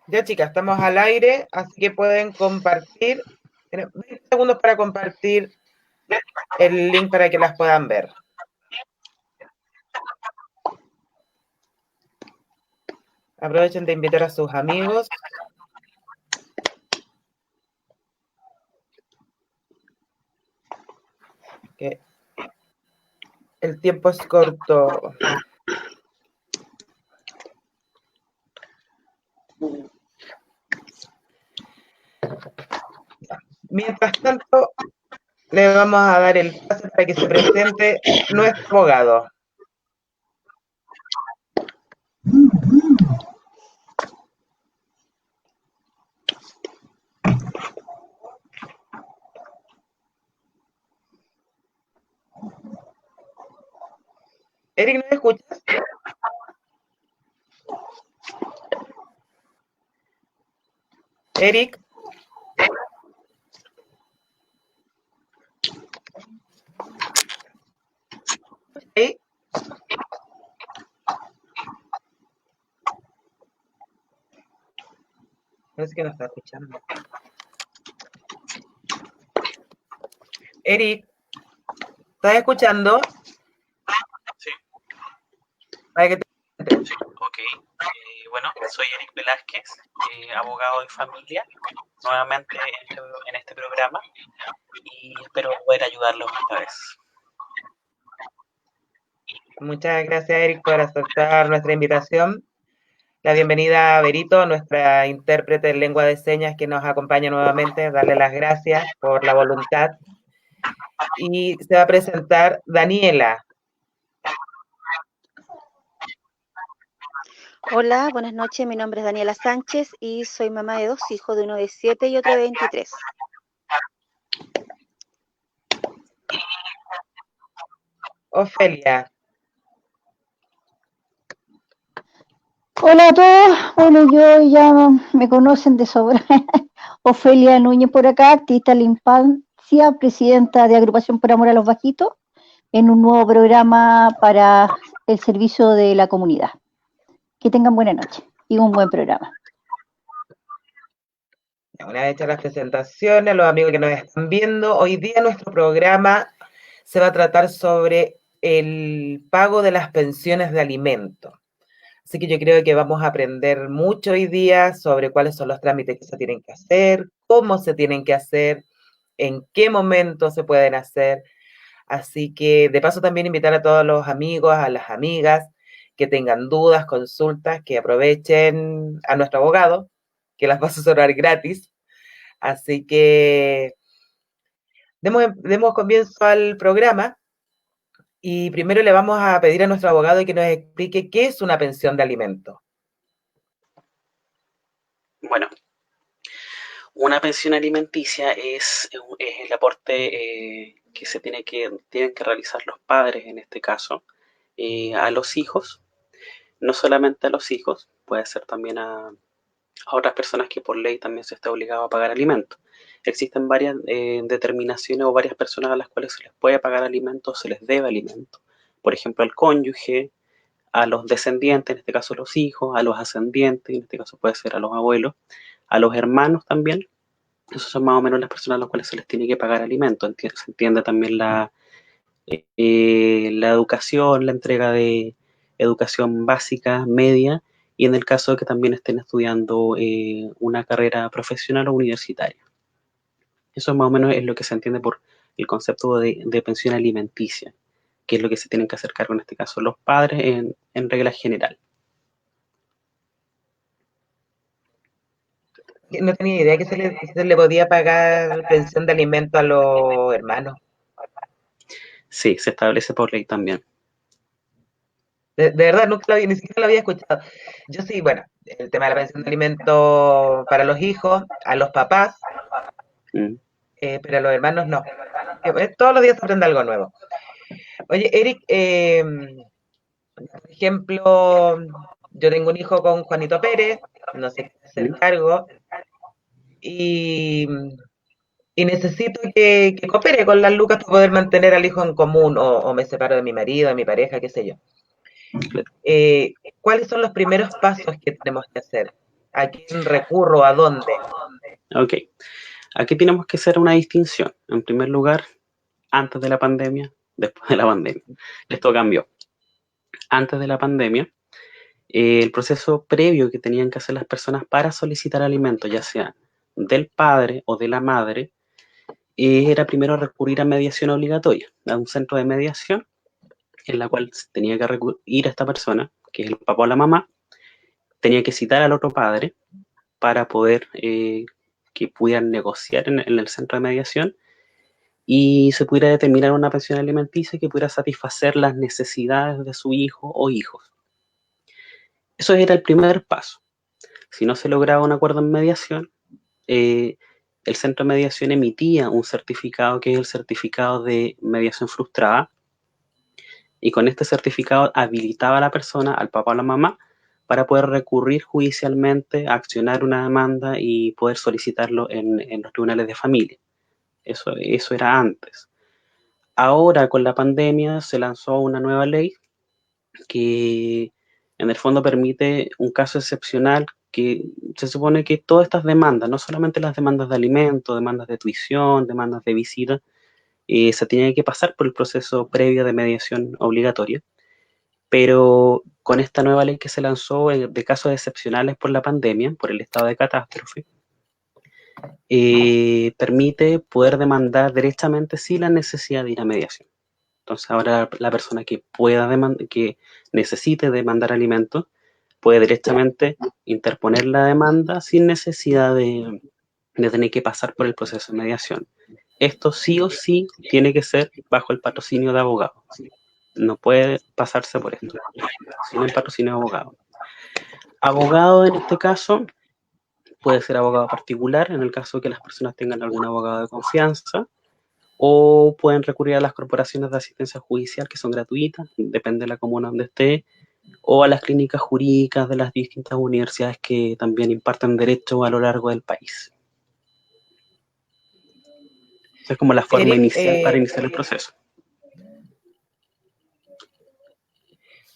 Ya, chicas, estamos al aire, así que pueden compartir. Tienen 20 segundos para compartir el link para que las puedan ver. Aprovechen de invitar a sus amigos. Que el tiempo es corto. Mientras tanto, le vamos a dar el pase para que se presente nuestro abogado. Eric, ¿no me escuchas? Eric. ¿Sí? Parece que no está escuchando. Eric, ¿estás escuchando? Sí. Para que te... Sí, ok. Bueno, soy Eric Velázquez, abogado de familia, nuevamente en este programa y espero poder ayudarlos esta vez. Muchas gracias, Eric, por aceptar nuestra invitación. La bienvenida a Berito, nuestra intérprete en lengua de señas que nos acompaña nuevamente. Darle las gracias por la voluntad. Y se va a presentar Daniela. Hola, buenas noches. Mi nombre es Daniela Sánchez y soy mamá de 2 hijos, de uno de 7 y otro de 23. Ofelia. Hola a todos, bueno, yo ya me conocen de sobra. Ofelia Núñez por acá, activista de la infancia, presidenta de Agrupación por Amor a los Bajitos, en un nuevo programa para el servicio de la comunidad. Que tengan buena noche y un buen programa. Una vez hechas las presentaciones, los amigos que nos están viendo, hoy día nuestro programa se va a tratar sobre el pago de las pensiones de alimentos. Así que yo creo que vamos a aprender mucho hoy día sobre cuáles son los trámites que se tienen que hacer, cómo se tienen que hacer, en qué momento se pueden hacer. Así que de paso también invitar a todos los amigos, a las amigas que tengan dudas, consultas, que aprovechen a nuestro abogado, que las va a asesorar gratis. Así que demos comienzo al programa. Y primero le vamos a pedir a nuestro abogado que nos explique qué es una pensión de alimentos. Bueno, una pensión alimenticia es el aporte que tienen que realizar los padres en este caso a los hijos, no solamente a los hijos, puede ser también a otras personas que por ley también se está obligado a pagar alimentos. Existen varias determinaciones o varias personas a las cuales se les puede pagar alimentos, se les debe alimentos. Por ejemplo, al cónyuge, a los descendientes, en este caso los hijos, a los ascendientes, en este caso puede ser a los abuelos, a los hermanos también. Esos son más o menos las personas a las cuales se les tiene que pagar alimentos. Se entiende también la educación, la entrega de educación básica, media, y en el caso de que también estén estudiando una carrera profesional o universitaria. Eso más o menos es lo que se entiende por el concepto de pensión alimenticia, que es lo que se tienen que hacer cargo en este caso los padres en regla general. No tenía idea que se le podía pagar pensión de alimento a los hermanos. Sí, se establece por ley también. De verdad, nunca lo había, ni siquiera lo había escuchado. Yo sí, bueno, el tema de la pensión de alimento para los hijos, a los papás, pero a los hermanos no. Todos los días se aprende algo nuevo. Oye, Eric, por ejemplo, yo tengo un hijo con Juanito Pérez, no sé qué hacer cargo, y necesito que coopere con las lucas para poder mantener al hijo en común, o me separo de mi marido, de mi pareja, qué sé yo. ¿Cuáles son los primeros pasos que tenemos que hacer ¿A quién recurro? ¿A dónde? Ok, aquí tenemos que hacer una distinción. En primer lugar, antes de la pandemia, después de la pandemia. Esto cambió. Antes de la pandemia, el proceso previo que tenían que hacer las personas para solicitar alimentos, ya sea del padre o de la madre, era primero recurrir a mediación obligatoria, a un centro de mediación en la cual tenía que ir a esta persona, que es el papá o la mamá, tenía que citar al otro padre para poder que pudieran negociar en el centro de mediación y se pudiera determinar una pensión alimenticia que pudiera satisfacer las necesidades de su hijo o hijos. Eso era el primer paso. Si no se lograba un acuerdo en mediación, el centro de mediación emitía un certificado que es el certificado de mediación frustrada, y con este certificado habilitaba a la persona, al papá o a la mamá, para poder recurrir judicialmente, accionar una demanda y poder solicitarlo en los tribunales de familia. Eso era antes. Ahora, con la pandemia, se lanzó una nueva ley que en el fondo permite un caso excepcional que se supone que todas estas demandas, no solamente las demandas de alimentos, demandas de tuición, demandas de visita, se tienen que pasar por el proceso previo de mediación obligatoria, pero con esta nueva ley que se lanzó de casos excepcionales por la pandemia, por el estado de catástrofe, permite poder demandar directamente sin la necesidad de ir a mediación. Entonces ahora la persona que pueda que necesite demandar alimentos puede directamente interponer la demanda sin necesidad de tener que pasar por el proceso de mediación. Esto sí o sí tiene que ser bajo el patrocinio de abogado. No puede pasarse por esto, sin el patrocinio de abogado. Abogado en este caso puede ser abogado particular en el caso de que las personas tengan algún abogado de confianza, o pueden recurrir a las corporaciones de asistencia judicial que son gratuitas, depende de la comuna donde esté, o a las clínicas jurídicas de las distintas universidades que también imparten derecho a lo largo del país. Esa es como la forma Eric, inicial para iniciar el proceso.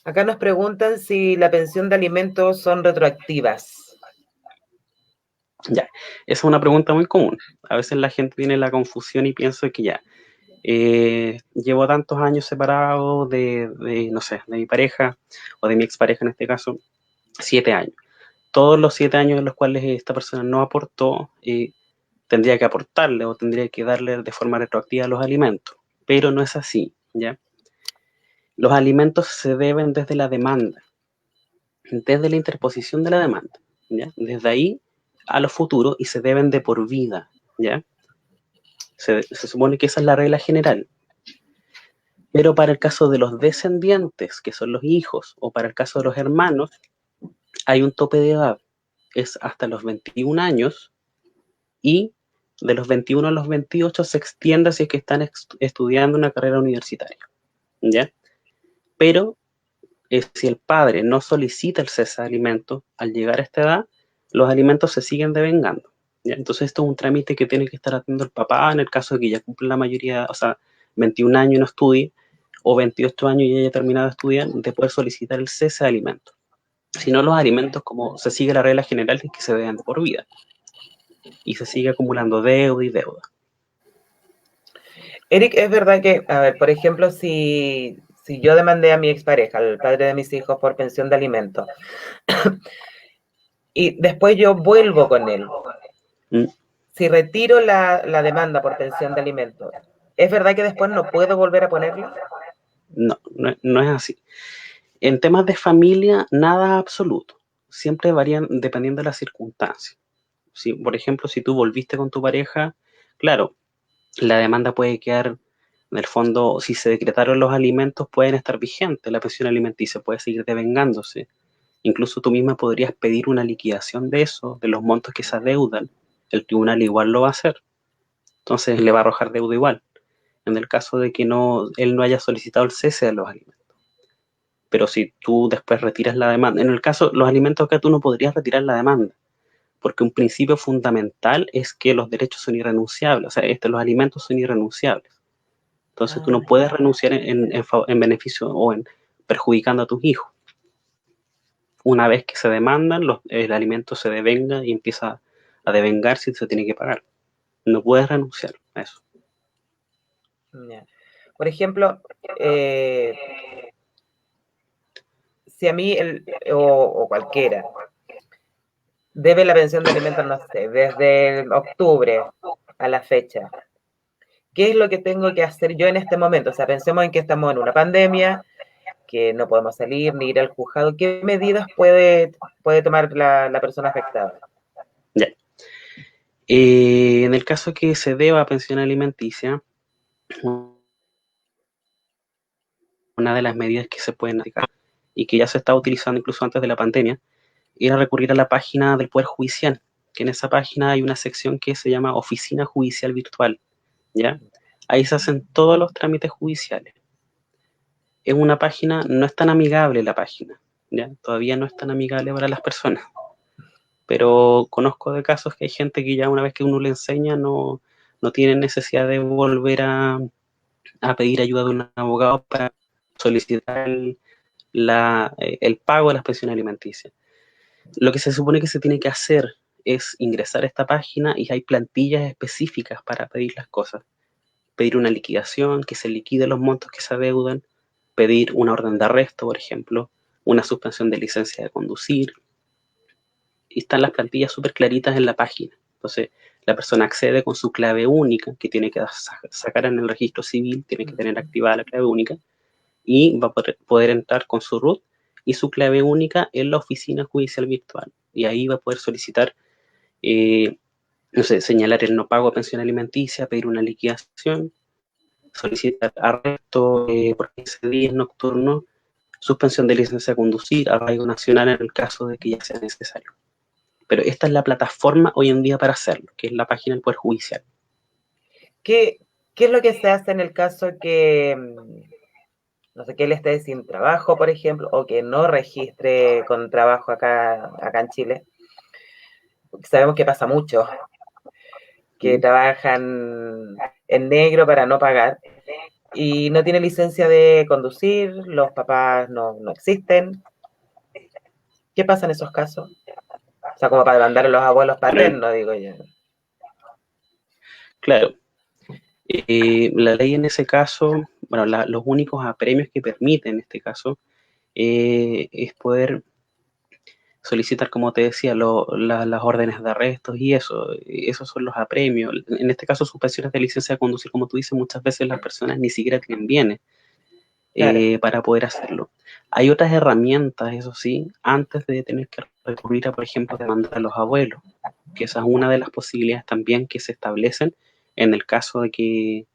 Acá nos preguntan si la pensión de alimentos son retroactivas. Ya, esa es una pregunta muy común. A veces la gente tiene la confusión y piensa que ya, llevo tantos años separado no sé, de mi pareja o de mi expareja en este caso, 7 años. Todos los 7 años en los cuales esta persona no aportó, tendría que aportarle o tendría que darle de forma retroactiva los alimentos, pero no es así, ¿ya? Los alimentos se deben desde la demanda, desde la interposición de la demanda, ¿ya? Desde ahí a lo futuro, y se deben de por vida, ¿ya? Se supone que esa es la regla general. Pero para el caso de los descendientes, que son los hijos, o para el caso de los hermanos, hay un tope de edad. Es hasta los 21 años, y de los 21 a los 28 se extiende si es que están estudiando una carrera universitaria, ¿ya? Pero si el padre no solicita el cese de alimentos, al llegar a esta edad, los alimentos se siguen devengando, ¿ya? Entonces esto es un trámite que tiene que estar haciendo el papá en el caso de que ya cumple la mayoría, o sea, 21 años y no estudie, o 28 años y haya terminado de estudiar, de poder solicitar el cese de alimentos. Si no, los alimentos, como se sigue la regla general, es que se deben de por vida, y se sigue acumulando deuda y deuda. Eric, es verdad que, a ver, por ejemplo, si yo demandé a mi expareja, al padre de mis hijos, por pensión de alimentos, y después yo vuelvo con él, si retiro la demanda por pensión de alimentos, ¿es verdad que después no puedo volver a ponerla? No es así. En temas de familia, nada absoluto. Siempre varían dependiendo de las circunstancias. Si, por ejemplo, si tú volviste con tu pareja, claro, la demanda puede quedar, en el fondo, si se decretaron los alimentos, pueden estar vigentes, la pensión alimenticia puede seguir devengándose. Incluso tú misma podrías pedir una liquidación de eso, de los montos que se adeudan. El tribunal igual lo va a hacer. Entonces le va a arrojar deuda igual, en el caso de que él no haya solicitado el cese de los alimentos. Pero si tú después retiras la demanda, en el caso, los alimentos acá tú no podrías retirar la demanda, porque un principio fundamental es que los derechos son irrenunciables, o sea, los alimentos son irrenunciables. Entonces tú no puedes renunciar en beneficio o en perjudicando a tus hijos. una vez que se demandan, el alimento se devenga y empieza a devengarse y se tiene que pagar. No puedes renunciar a eso. Ya. Por ejemplo, si a mí o cualquiera debe la pensión de alimentos, no sé, desde octubre a la fecha, ¿qué es lo que tengo que hacer yo en este momento? O sea, pensemos en que estamos en una pandemia, que no podemos salir ni ir al juzgado. ¿Qué medidas puede tomar la persona afectada? Ya. En el caso que se deba pensión alimenticia, una de las medidas que se pueden aplicar y que ya se estaba utilizando incluso antes de la pandemia, era recurrir a la página del Poder Judicial, que en esa página hay una sección que se llama Oficina Judicial Virtual, ¿ya? Ahí se hacen todos los trámites judiciales. Es una página, no es tan amigable la página, ¿ya? Todavía no es tan amigable para las personas, pero conozco de casos que hay gente que ya una vez que uno le enseña no tiene necesidad de volver a pedir ayuda de un abogado para solicitar el pago de las pensiones alimenticias. Lo que se supone que se tiene que hacer es ingresar a esta página y hay plantillas específicas para pedir las cosas. Pedir una liquidación, que se liquide los montos que se adeudan, pedir una orden de arresto, por ejemplo, una suspensión de licencia de conducir. Y están las plantillas súper claritas en la página. Entonces, la persona accede con su clave única, que tiene que sacar en el registro civil, tiene que tener activada la clave única, y va a poder entrar con su root y su clave única en la oficina judicial virtual. Y ahí va a poder solicitar, no sé, señalar el no pago de pensión alimenticia, pedir una liquidación, solicitar arresto por 15 días nocturno, suspensión de licencia de conducir, arraigo nacional en el caso de que ya sea necesario. Pero esta es la plataforma hoy en día para hacerlo, que es la página del Poder Judicial. ¿Qué es lo que se hace en el caso que, no sé, que él esté sin trabajo, por ejemplo, o que no registre con trabajo acá en Chile? Porque sabemos que pasa mucho, que trabajan en negro para no pagar y no tiene licencia de conducir, los papás no existen. ¿Qué pasa en esos casos? O sea, como para demandar a los abuelos paternos, digo yo. Claro. La ley en ese caso, bueno, los únicos apremios que permite en este caso es poder solicitar, como te decía, las órdenes de arrestos y eso. Esos son los apremios. En este caso, suspensiones de licencia de conducir, como tú dices, muchas veces las personas ni siquiera tienen bienes Claro. para poder hacerlo. Hay otras herramientas, eso sí, antes de tener que recurrir a, por ejemplo, demandar a los abuelos, que esa es una de las posibilidades también que se establecen en el caso de que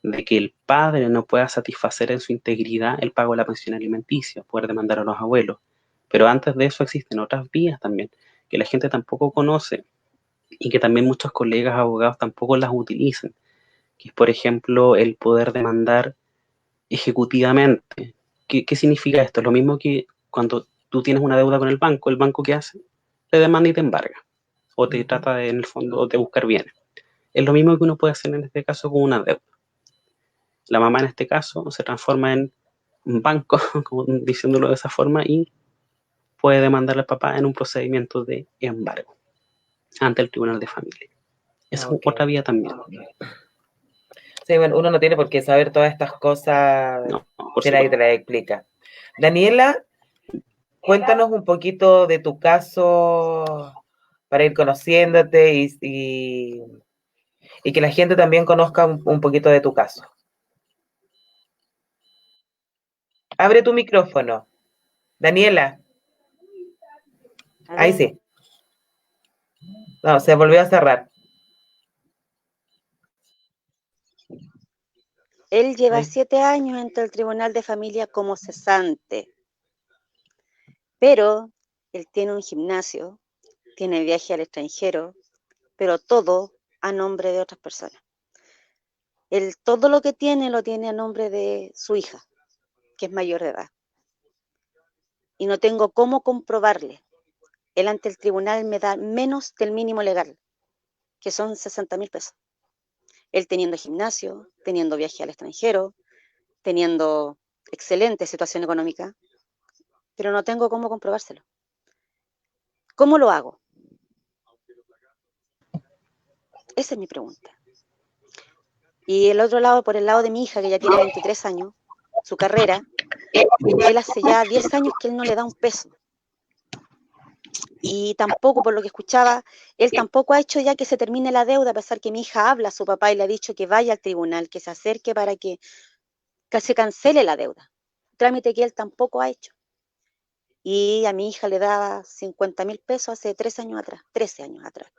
el padre no pueda satisfacer en su integridad el pago de la pensión alimenticia, poder demandar a los abuelos. Pero antes de eso existen otras vías también, que la gente tampoco conoce y que también muchos colegas abogados tampoco las utilizan, que es, por ejemplo, el poder demandar ejecutivamente. ¿Qué significa esto? Lo mismo que cuando tú tienes una deuda con el banco ¿qué hace? Te demanda y te embarga, o te trata de, en el fondo de buscar bienes. Es lo mismo que uno puede hacer en este caso con una deuda. La mamá en este caso se transforma en un banco, como diciéndolo de esa forma, y puede demandar al papá en un procedimiento de embargo ante el Tribunal de Familia. Esa es otra vía también. Sí, bueno, uno no tiene por qué saber todas estas cosas, No, por si nadie te las explica. Daniela, cuéntanos un poquito de tu caso para ir conociéndote y que la gente también conozca un poquito de tu caso. Abre tu micrófono. Daniela. Ahí sí. No, se volvió a cerrar. Él lleva 7 años ante el Tribunal de Familia como cesante, pero él tiene un gimnasio, tiene viaje al extranjero, pero todo a nombre de otras personas. Él todo lo que tiene lo tiene a nombre de su hija, que es mayor de edad. Y no tengo cómo comprobarle. Él ante el tribunal me da menos del mínimo legal, que son 60.000 pesos. Él teniendo gimnasio, teniendo viaje al extranjero, teniendo excelente situación económica, pero no tengo cómo comprobárselo. ¿Cómo lo hago? Esa es mi pregunta. Y el otro lado, por el lado de mi hija, que ya tiene 23 años, su carrera, él hace ya 10 años que él no le da un peso. Y tampoco, por lo que escuchaba, él tampoco ha hecho ya que se termine la deuda, a pesar que mi hija habla a su papá y le ha dicho que vaya al tribunal, que se acerque para que se cancele la deuda. Trámite que él tampoco ha hecho. Y a mi hija le daba 50.000 pesos hace 13 años atrás, 13 años atrás.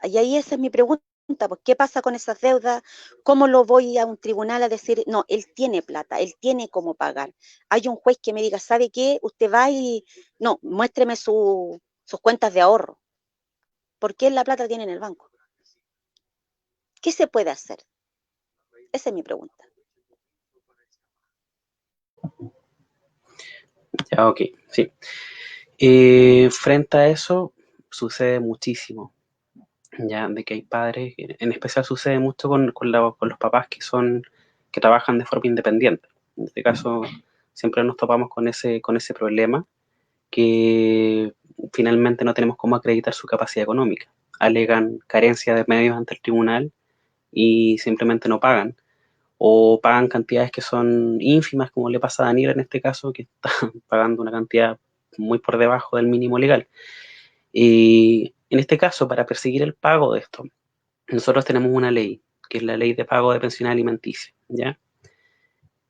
Y ahí esa es mi pregunta, pues, ¿qué pasa con esas deudas? ¿Cómo lo voy a un tribunal a decir, no, él tiene plata, él tiene cómo pagar? Hay un juez que me diga, ¿sabe qué? Usted va y, no, muéstreme sus cuentas de ahorro. ¿Por qué la plata tiene en el banco? ¿Qué se puede hacer? Esa es mi pregunta. Ya, ok, sí. Frente a eso, sucede muchísimo, ya, de que hay padres, en especial sucede mucho con los papás que trabajan de forma independiente. En este caso, siempre nos topamos con ese problema que finalmente no tenemos cómo acreditar su capacidad económica. Alegan carencia de medios ante el tribunal y simplemente no pagan. O pagan cantidades que son ínfimas, como le pasa a Daniel en este caso, que está pagando una cantidad muy por debajo del mínimo legal. Y en este caso, para perseguir el pago de esto, nosotros tenemos una ley, que es la ley de pago de pensión alimenticia, ¿ya?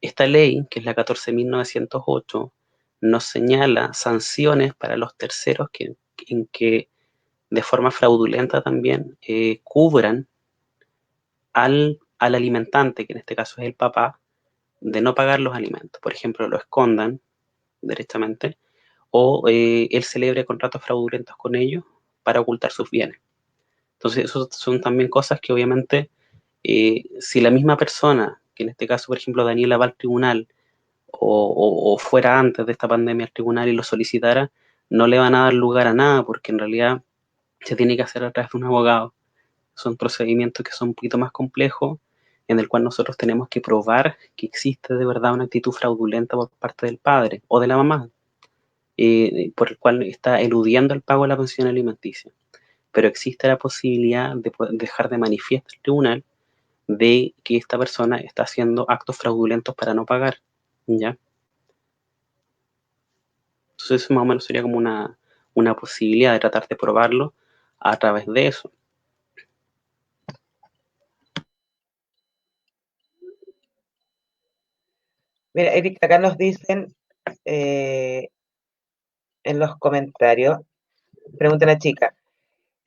Esta ley, que es la 14.908, nos señala sanciones para los terceros en que de forma fraudulenta también cubran al alimentante, que en este caso es el papá, de no pagar los alimentos. Por ejemplo, lo escondan directamente o él celebre contratos fraudulentos con ellos para ocultar sus bienes. Entonces, eso son también cosas que obviamente, si la misma persona, que en este caso, por ejemplo, Daniela va al tribunal o fuera antes de esta pandemia al tribunal y lo solicitara, no le van a dar lugar a nada porque en realidad se tiene que hacer a través de un abogado. Son procedimientos que son un poquito más complejos, en el cual nosotros tenemos que probar que existe de verdad una actitud fraudulenta por parte del padre o de la mamá, por el cual está eludiendo el pago de la pensión alimenticia. Pero existe la posibilidad de dejar de manifiesto al tribunal de que esta persona está haciendo actos fraudulentos para no pagar, ¿ya? Entonces eso más o menos sería como una posibilidad de tratar de probarlo a través de eso. Mira, Eric, acá nos dicen en los comentarios, pregunta una chica,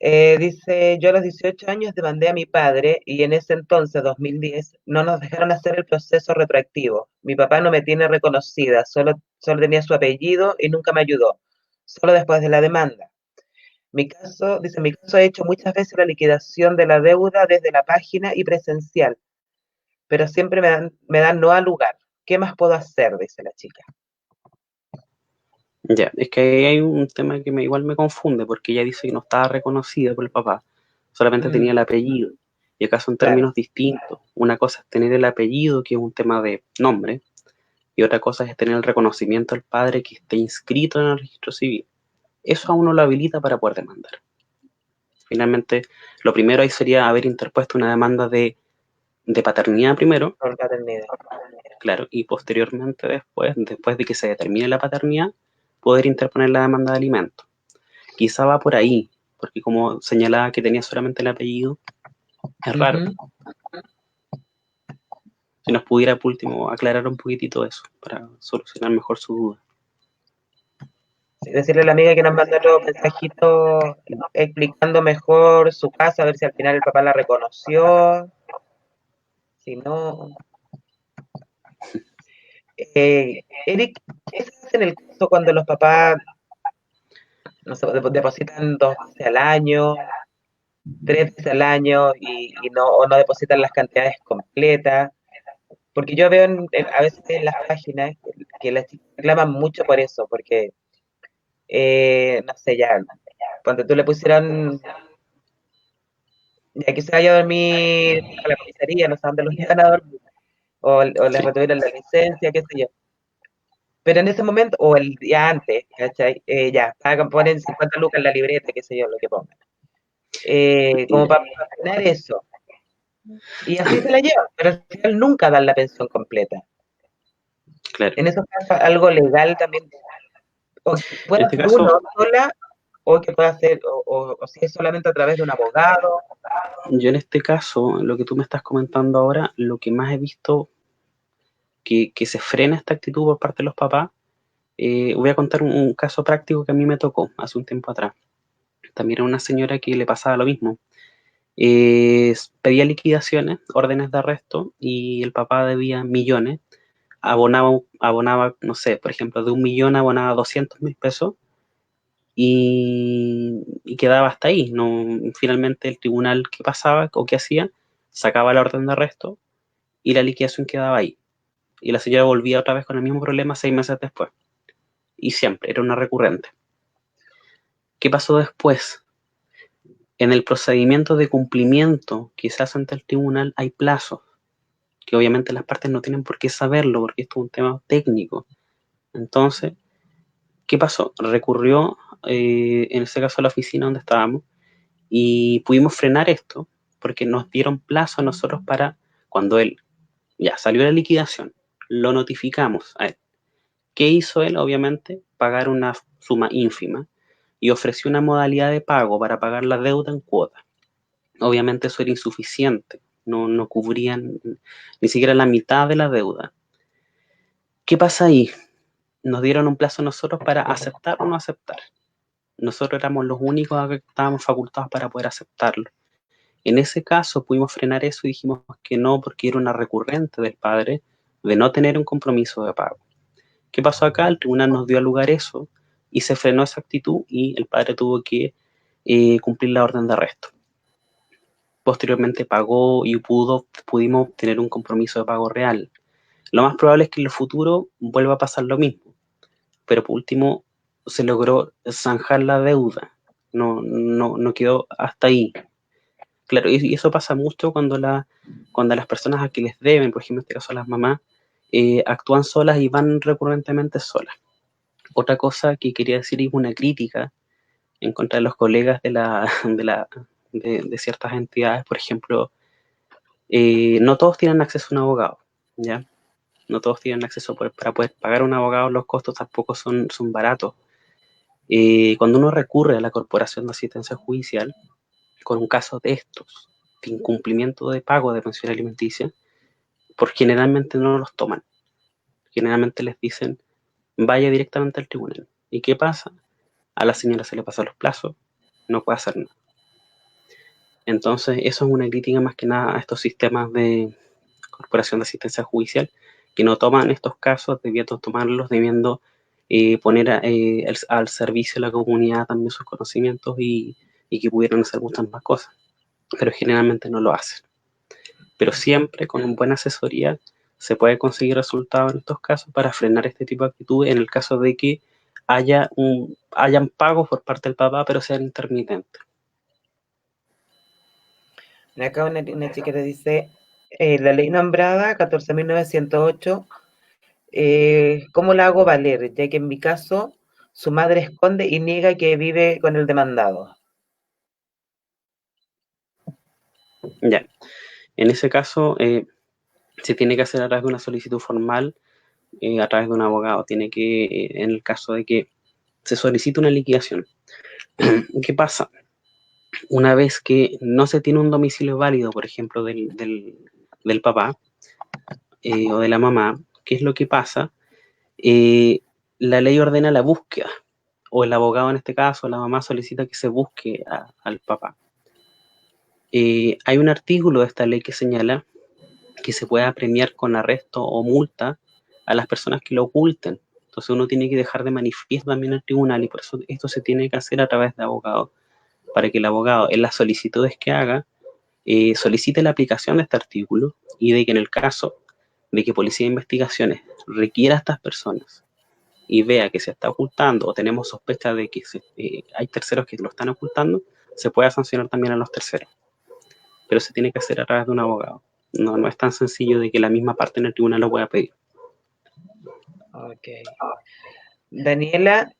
dice, yo a los 18 años demandé a mi padre y en ese entonces, 2010, no nos dejaron hacer el proceso retroactivo. Mi papá no me tiene reconocida, solo tenía su apellido y nunca me ayudó, solo después de la demanda. Mi caso, dice, mi caso he hecho muchas veces la liquidación de la deuda desde la página y presencial, pero siempre me dan no al lugar. ¿Qué más puedo hacer? Dice la chica. Ya, es que ahí hay un tema que igual me confunde, porque ella dice que no estaba reconocida por el papá, solamente tenía el apellido. Y acá son Claro. términos distintos. Una cosa es tener el apellido, que es un tema de nombre, y otra cosa es tener el reconocimiento del padre que esté inscrito en el registro civil. Eso a uno lo habilita para poder demandar. Finalmente, lo primero ahí sería haber interpuesto una demanda de paternidad primero, Por paternidad. claro, y posteriormente después de que se determine la paternidad, poder interponer la demanda de alimentos. Quizá va por ahí, porque como señalaba que tenía solamente el apellido, es raro. Si nos pudiera, por último, aclarar un poquitito eso, para solucionar mejor su duda. Sí, decirle a la amiga que nos manda otro mensajito explicando mejor su casa, a ver si al final el papá la reconoció. Si no. Eric, ¿qué se hace en el caso cuando los papás, no sé, depositan 2 veces al año, 3 veces al año o no depositan las cantidades completas? Porque yo veo a veces en las páginas que las chicas reclaman mucho por eso, porque, no sé, ya, cuando tú le pusieron, ya que se vaya a dormir a la comisaría, no sé dónde los llevan a dormir, o les Sí. retuvieron la licencia, qué sé yo. Pero en ese momento, o el día antes, ¿cachai? Ya, pagan, ponen 50 lucas en la libreta, qué sé yo, lo que pongan. Como para frenar eso. Y así se la llevan, pero al final nunca dan la pensión completa. Claro. En esos casos, algo legal también, o que pueda En este hacer uno caso, sola, o que pueda hacer, o si es solamente a través de un abogado. yo en este caso, lo que tú me estás comentando ahora, lo que más he visto que se frena esta actitud por parte de los papás, voy a contar un caso práctico que a mí me tocó hace un tiempo atrás. También era una señora que le pasaba lo mismo. Pedía liquidaciones, órdenes de arresto, y el papá debía millones. Abonaba, no sé, por ejemplo, de 1 millón abonaba 200.000 pesos y quedaba hasta ahí. No, finalmente el tribunal, ¿qué pasaba o qué hacía? Sacaba la orden de arresto y la liquidación quedaba ahí. Y la señora volvía otra vez con el mismo problema 6 meses después. Y siempre, era una recurrente. ¿Qué pasó después? En el procedimiento de cumplimiento que se hace ante el tribunal hay plazos, que obviamente las partes no tienen por qué saberlo, porque esto es un tema técnico. Entonces, ¿qué pasó? Recurrió, en ese caso, a la oficina donde estábamos, y pudimos frenar esto, porque nos dieron plazo a nosotros para, cuando él ya salió la liquidación, lo notificamos a él. ¿Qué hizo él? Obviamente, pagar una suma ínfima, y ofreció una modalidad de pago para pagar la deuda en cuotas. Obviamente eso era insuficiente, no cubrían ni siquiera la mitad de la deuda. ¿Qué pasa ahí? Nos dieron un plazo a nosotros para aceptar o no aceptar. Nosotros éramos los únicos que estábamos facultados para poder aceptarlo. En ese caso pudimos frenar eso y dijimos que no, porque era una recurrente del padre de no tener un compromiso de pago. ¿Qué pasó acá? El tribunal nos dio a lugar eso y se frenó esa actitud y el padre tuvo que cumplir la orden de arresto. Posteriormente pagó y pudimos tener un compromiso de pago real. Lo más probable es que en el futuro vuelva a pasar lo mismo, pero por último se logró zanjar la deuda, no quedó hasta ahí. Claro, y eso pasa mucho cuando las personas a que les deben, por ejemplo en este caso a las mamás, actúan solas y van recurrentemente solas. Otra cosa que quería decir es una crítica en contra de los colegas de ciertas entidades, por ejemplo, no todos tienen acceso a un abogado, ¿ya? No todos tienen acceso para poder pagar a un abogado, los costos tampoco son baratos. Cuando uno recurre a la Corporación de Asistencia Judicial con un caso de estos, de incumplimiento de pago de pensión alimenticia, por generalmente no los toman. Generalmente les dicen, vaya directamente al tribunal. ¿Y qué pasa? A la señora se le pasan los plazos, no puede hacer nada. Entonces, eso es una crítica más que nada a estos sistemas de Corporación de Asistencia Judicial, que no toman estos casos, debiendo tomarlos, debiendo poner al servicio de la comunidad también sus conocimientos y que pudieran hacer muchas más cosas, pero generalmente no lo hacen. Pero siempre con una buena asesoría se puede conseguir resultados en estos casos para frenar este tipo de actitudes en el caso de que hayan pagos por parte del papá, pero sean intermitentes. Acá una chiquita dice, la ley nombrada, 14.908, ¿cómo la hago valer? Ya que en mi caso, su madre esconde y niega que vive con el demandado. Ya, en ese caso se tiene que hacer a través de una solicitud formal, a través de un abogado. Tiene que, en el caso de que se solicite una liquidación. ¿Qué pasa? Una vez que no se tiene un domicilio válido, por ejemplo, del papá o de la mamá, ¿qué es lo que pasa? La ley ordena la búsqueda, o el abogado en este caso, la mamá solicita que se busque al papá. Hay un artículo de esta ley que señala que se pueda premiar con arresto o multa a las personas que lo oculten. Entonces uno tiene que dejar de manifiesto también al tribunal y por eso esto se tiene que hacer a través de abogados, para que el abogado en las solicitudes que haga solicite la aplicación de este artículo y de que en el caso de que Policía de Investigaciones requiera a estas personas y vea que se está ocultando o tenemos sospecha de que hay terceros que lo están ocultando, se pueda sancionar también a los terceros. Pero se tiene que hacer a través de un abogado. No es tan sencillo de que la misma parte en el tribunal lo pueda pedir. Ok. Daniela,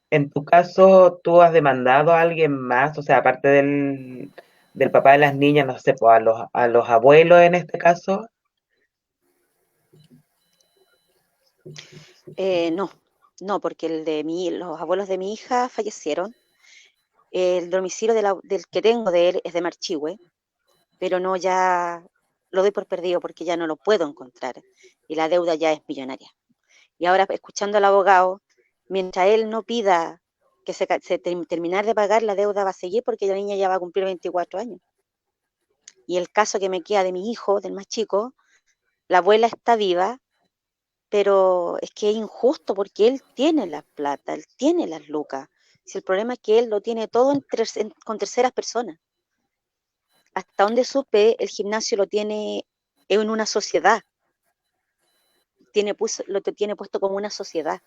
en tu caso, ¿tú has demandado a alguien más? O sea, aparte del papá de las niñas, no sé, pues a los abuelos en este caso. No, no, porque los abuelos de mi hija fallecieron. El domicilio del que tengo de él es de Marchihue, pero no, ya lo doy por perdido porque ya no lo puedo encontrar y la deuda ya es millonaria. Y ahora, escuchando al abogado, mientras él no pida que terminar de pagar, la deuda va a seguir porque la niña ya va a cumplir 24 años. Y el caso que me queda de mi hijo, del más chico, la abuela está viva, pero es que es injusto porque él tiene la plata, él tiene las lucas. Si el problema es que él lo tiene todo con terceras personas. Hasta donde supe, el gimnasio lo tiene en una sociedad, lo tiene puesto como una sociedad.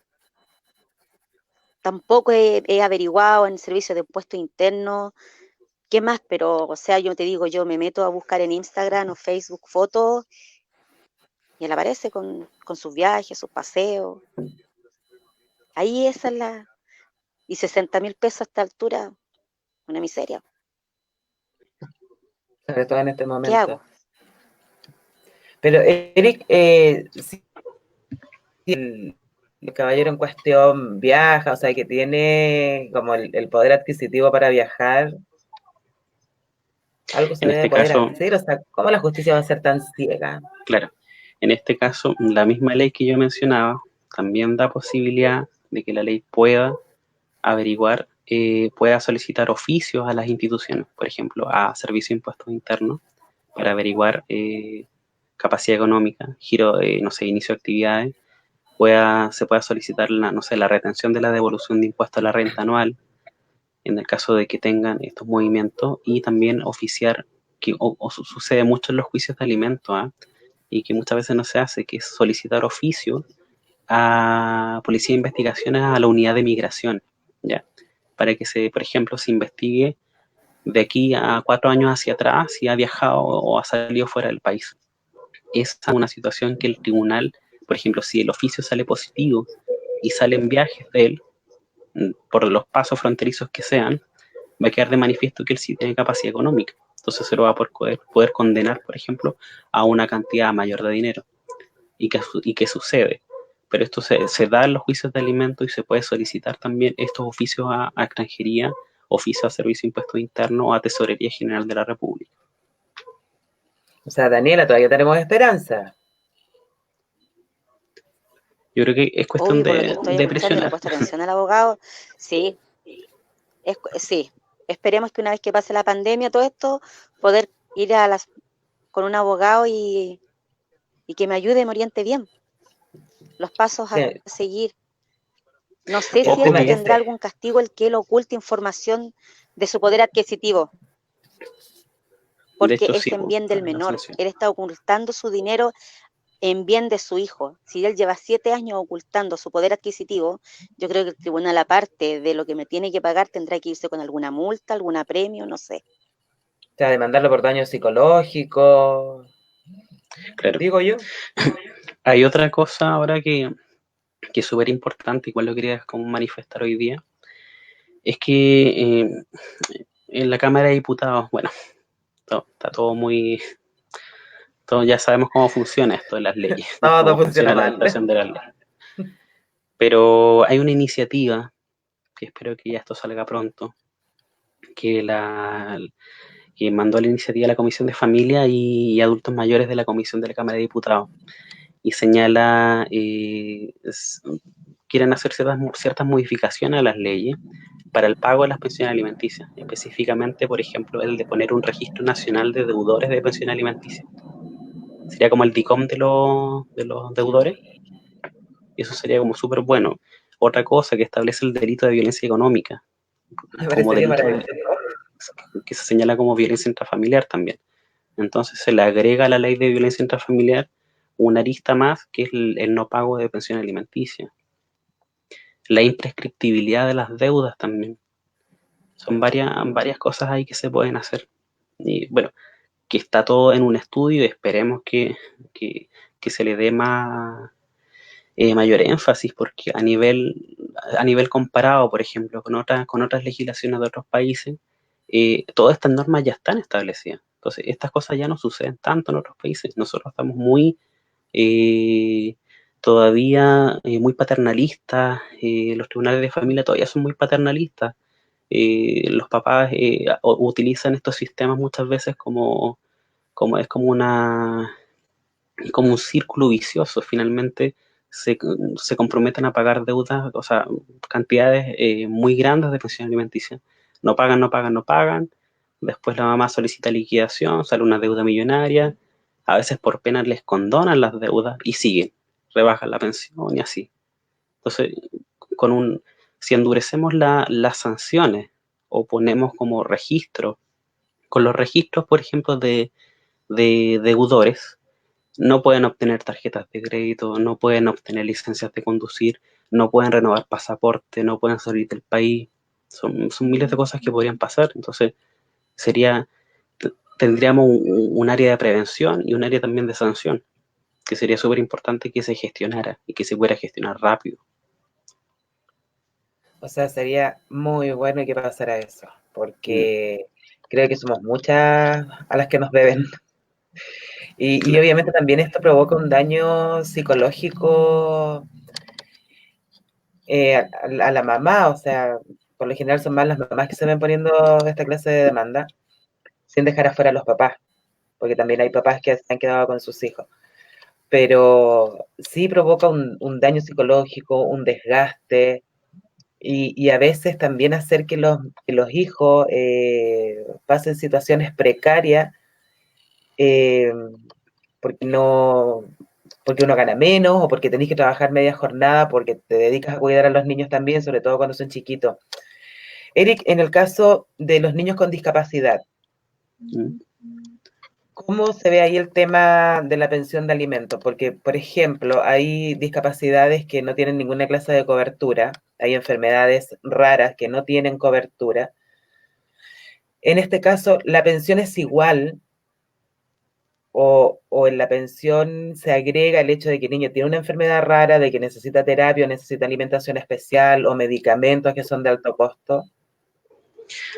Tampoco he averiguado en el servicio de impuestos internos qué más, pero, o sea, yo te digo, yo me meto a buscar en Instagram o Facebook fotos y él aparece con sus viajes, sus paseos. Ahí esa es la... Y 60.000 pesos a esta altura, una miseria. Sobre todo en este ¿Qué momento. hago? Pero, Eric, si el caballero en cuestión viaja, o sea, que tiene como el poder adquisitivo para viajar, algo se En debe este poder caso, hacer, o sea, ¿cómo la justicia va a ser tan ciega? claro, en este caso, la misma ley que yo mencionaba también da posibilidad de que la ley pueda averiguar, pueda solicitar oficios a las instituciones, por ejemplo, a Servicio de Impuestos Internos, para averiguar capacidad económica, giro, no sé, inicio de actividades, se pueda solicitar no sé, la retención de la devolución de impuesto a la renta anual, en el caso de que tengan estos movimientos, y también oficiar, que sucede mucho en los juicios de alimentos, y que muchas veces no se hace, que es solicitar oficio a Policía de Investigaciones, a la unidad de migración, ¿ya? Para que por ejemplo, se investigue de aquí a 4 años hacia atrás si ha viajado o ha salido fuera del país. Esa es una situación que el tribunal, por ejemplo, si el oficio sale positivo y salen viajes de él, por los pasos fronterizos que sean, va a quedar de manifiesto que él sí tiene capacidad económica. Entonces se lo va a poder condenar, por ejemplo, a una cantidad mayor de dinero. ¿Y qué sucede? Pero esto se da en los juicios de alimentos y se puede solicitar también estos oficios a extranjería, oficio a Servicio de Impuestos Internos o a Tesorería General de la República. O sea, Daniela, todavía tenemos esperanza. Yo creo que es cuestión Obvio, por lo que estoy de escuchando y le he presionar. puesto atención al abogado, sí, sí. Esperemos que una vez que pase la pandemia, todo esto, poder ir con un abogado y que me ayude, me oriente bien los pasos a Sí, seguir. No sé el si Ojo esto tema que es tendrá ese. algún castigo el que él oculte información de su poder adquisitivo, de porque hecho es sí, en bien del para la menor. sanción. Él está ocultando su dinero en bien de su hijo. Si él lleva 7 años ocultando su poder adquisitivo, yo creo que el tribunal, aparte de lo que me tiene que pagar, tendrá que irse con alguna multa, alguna premio, no sé. O sea, demandarlo por daño psicológico, Claro. digo yo. Hay otra cosa ahora que es súper importante, igual lo quería como manifestar hoy día, es que en la Cámara de Diputados, bueno, está todo muy... Todos ya sabemos cómo funciona esto de las leyes, Todo cómo funciona funciona la mal. administración de las leyes. Pero hay una iniciativa, que espero que ya esto salga pronto, que, que mandó la iniciativa a la Comisión de Familia y Adultos Mayores de la Comisión de la Cámara de Diputados, y señala, quieren hacer ciertas modificaciones a las leyes para el pago de las pensiones alimenticias, específicamente, por ejemplo, el de poner un registro nacional de deudores de pensión alimenticia. Sería como el DICOM de los deudores, y eso sería como súper bueno. Otra cosa que establece el delito de violencia económica, Me como parecería delito maravilloso. que se señala como violencia intrafamiliar también. Entonces se le agrega a la ley de violencia intrafamiliar una arista más, que es el no pago de pensión alimenticia. La imprescriptibilidad de las deudas también. Son varias cosas ahí que se pueden hacer. Y bueno, que está todo en un estudio y esperemos que se le dé mayor énfasis, porque a nivel comparado, por ejemplo, con otras legislaciones de otros países, todas estas normas ya están establecidas. Entonces, estas cosas ya no suceden tanto en otros países. Nosotros estamos muy eh, todavía muy paternalistas, los tribunales de familia todavía son muy paternalistas. Los papás utilizan estos sistemas muchas veces es como como un círculo vicioso. Finalmente se, se comprometen a pagar deudas, o sea, cantidades muy grandes de pensión alimenticia. No pagan, no pagan, no pagan. Después la mamá solicita liquidación, sale una deuda millonaria. A veces por pena les condonan las deudas y siguen, rebajan la pensión y así. Entonces, con un, si endurecemos las sanciones o ponemos como registro, con los registros, por ejemplo, de deudores, no pueden obtener tarjetas de crédito, no pueden obtener licencias de conducir, no pueden renovar pasaporte, no pueden salir del país. Son miles de cosas que podrían pasar. Entonces, sería, tendríamos un área de prevención y un área también de sanción, que sería súper importante que se gestionara y que se pudiera gestionar rápido. O sea, sería muy bueno que pasara eso, porque creo que somos muchas a las que nos deben. Y obviamente también esto provoca un daño psicológico a la mamá, o sea, por lo general son más las mamás que se ven poniendo esta clase de demanda, sin dejar afuera a los papás, porque también hay papás que se han quedado con sus hijos. Pero sí provoca un daño psicológico, un desgaste, y a veces también hacer que los hijos pasen situaciones precarias eh, porque no, porque uno gana menos o porque tenés que trabajar media jornada, porque te dedicas a cuidar a los niños también, sobre todo cuando son chiquitos. Eric, en el caso de los niños con discapacidad, Mm. ¿cómo se ve ahí el tema de la pensión de alimentos? Porque, por ejemplo, hay discapacidades que no tienen ninguna clase de cobertura, hay enfermedades raras que no tienen cobertura. En este caso, ¿la pensión es igual o en la pensión se agrega el hecho de que el niño tiene una enfermedad rara, de que necesita terapia, o necesita alimentación especial o medicamentos que son de alto costo?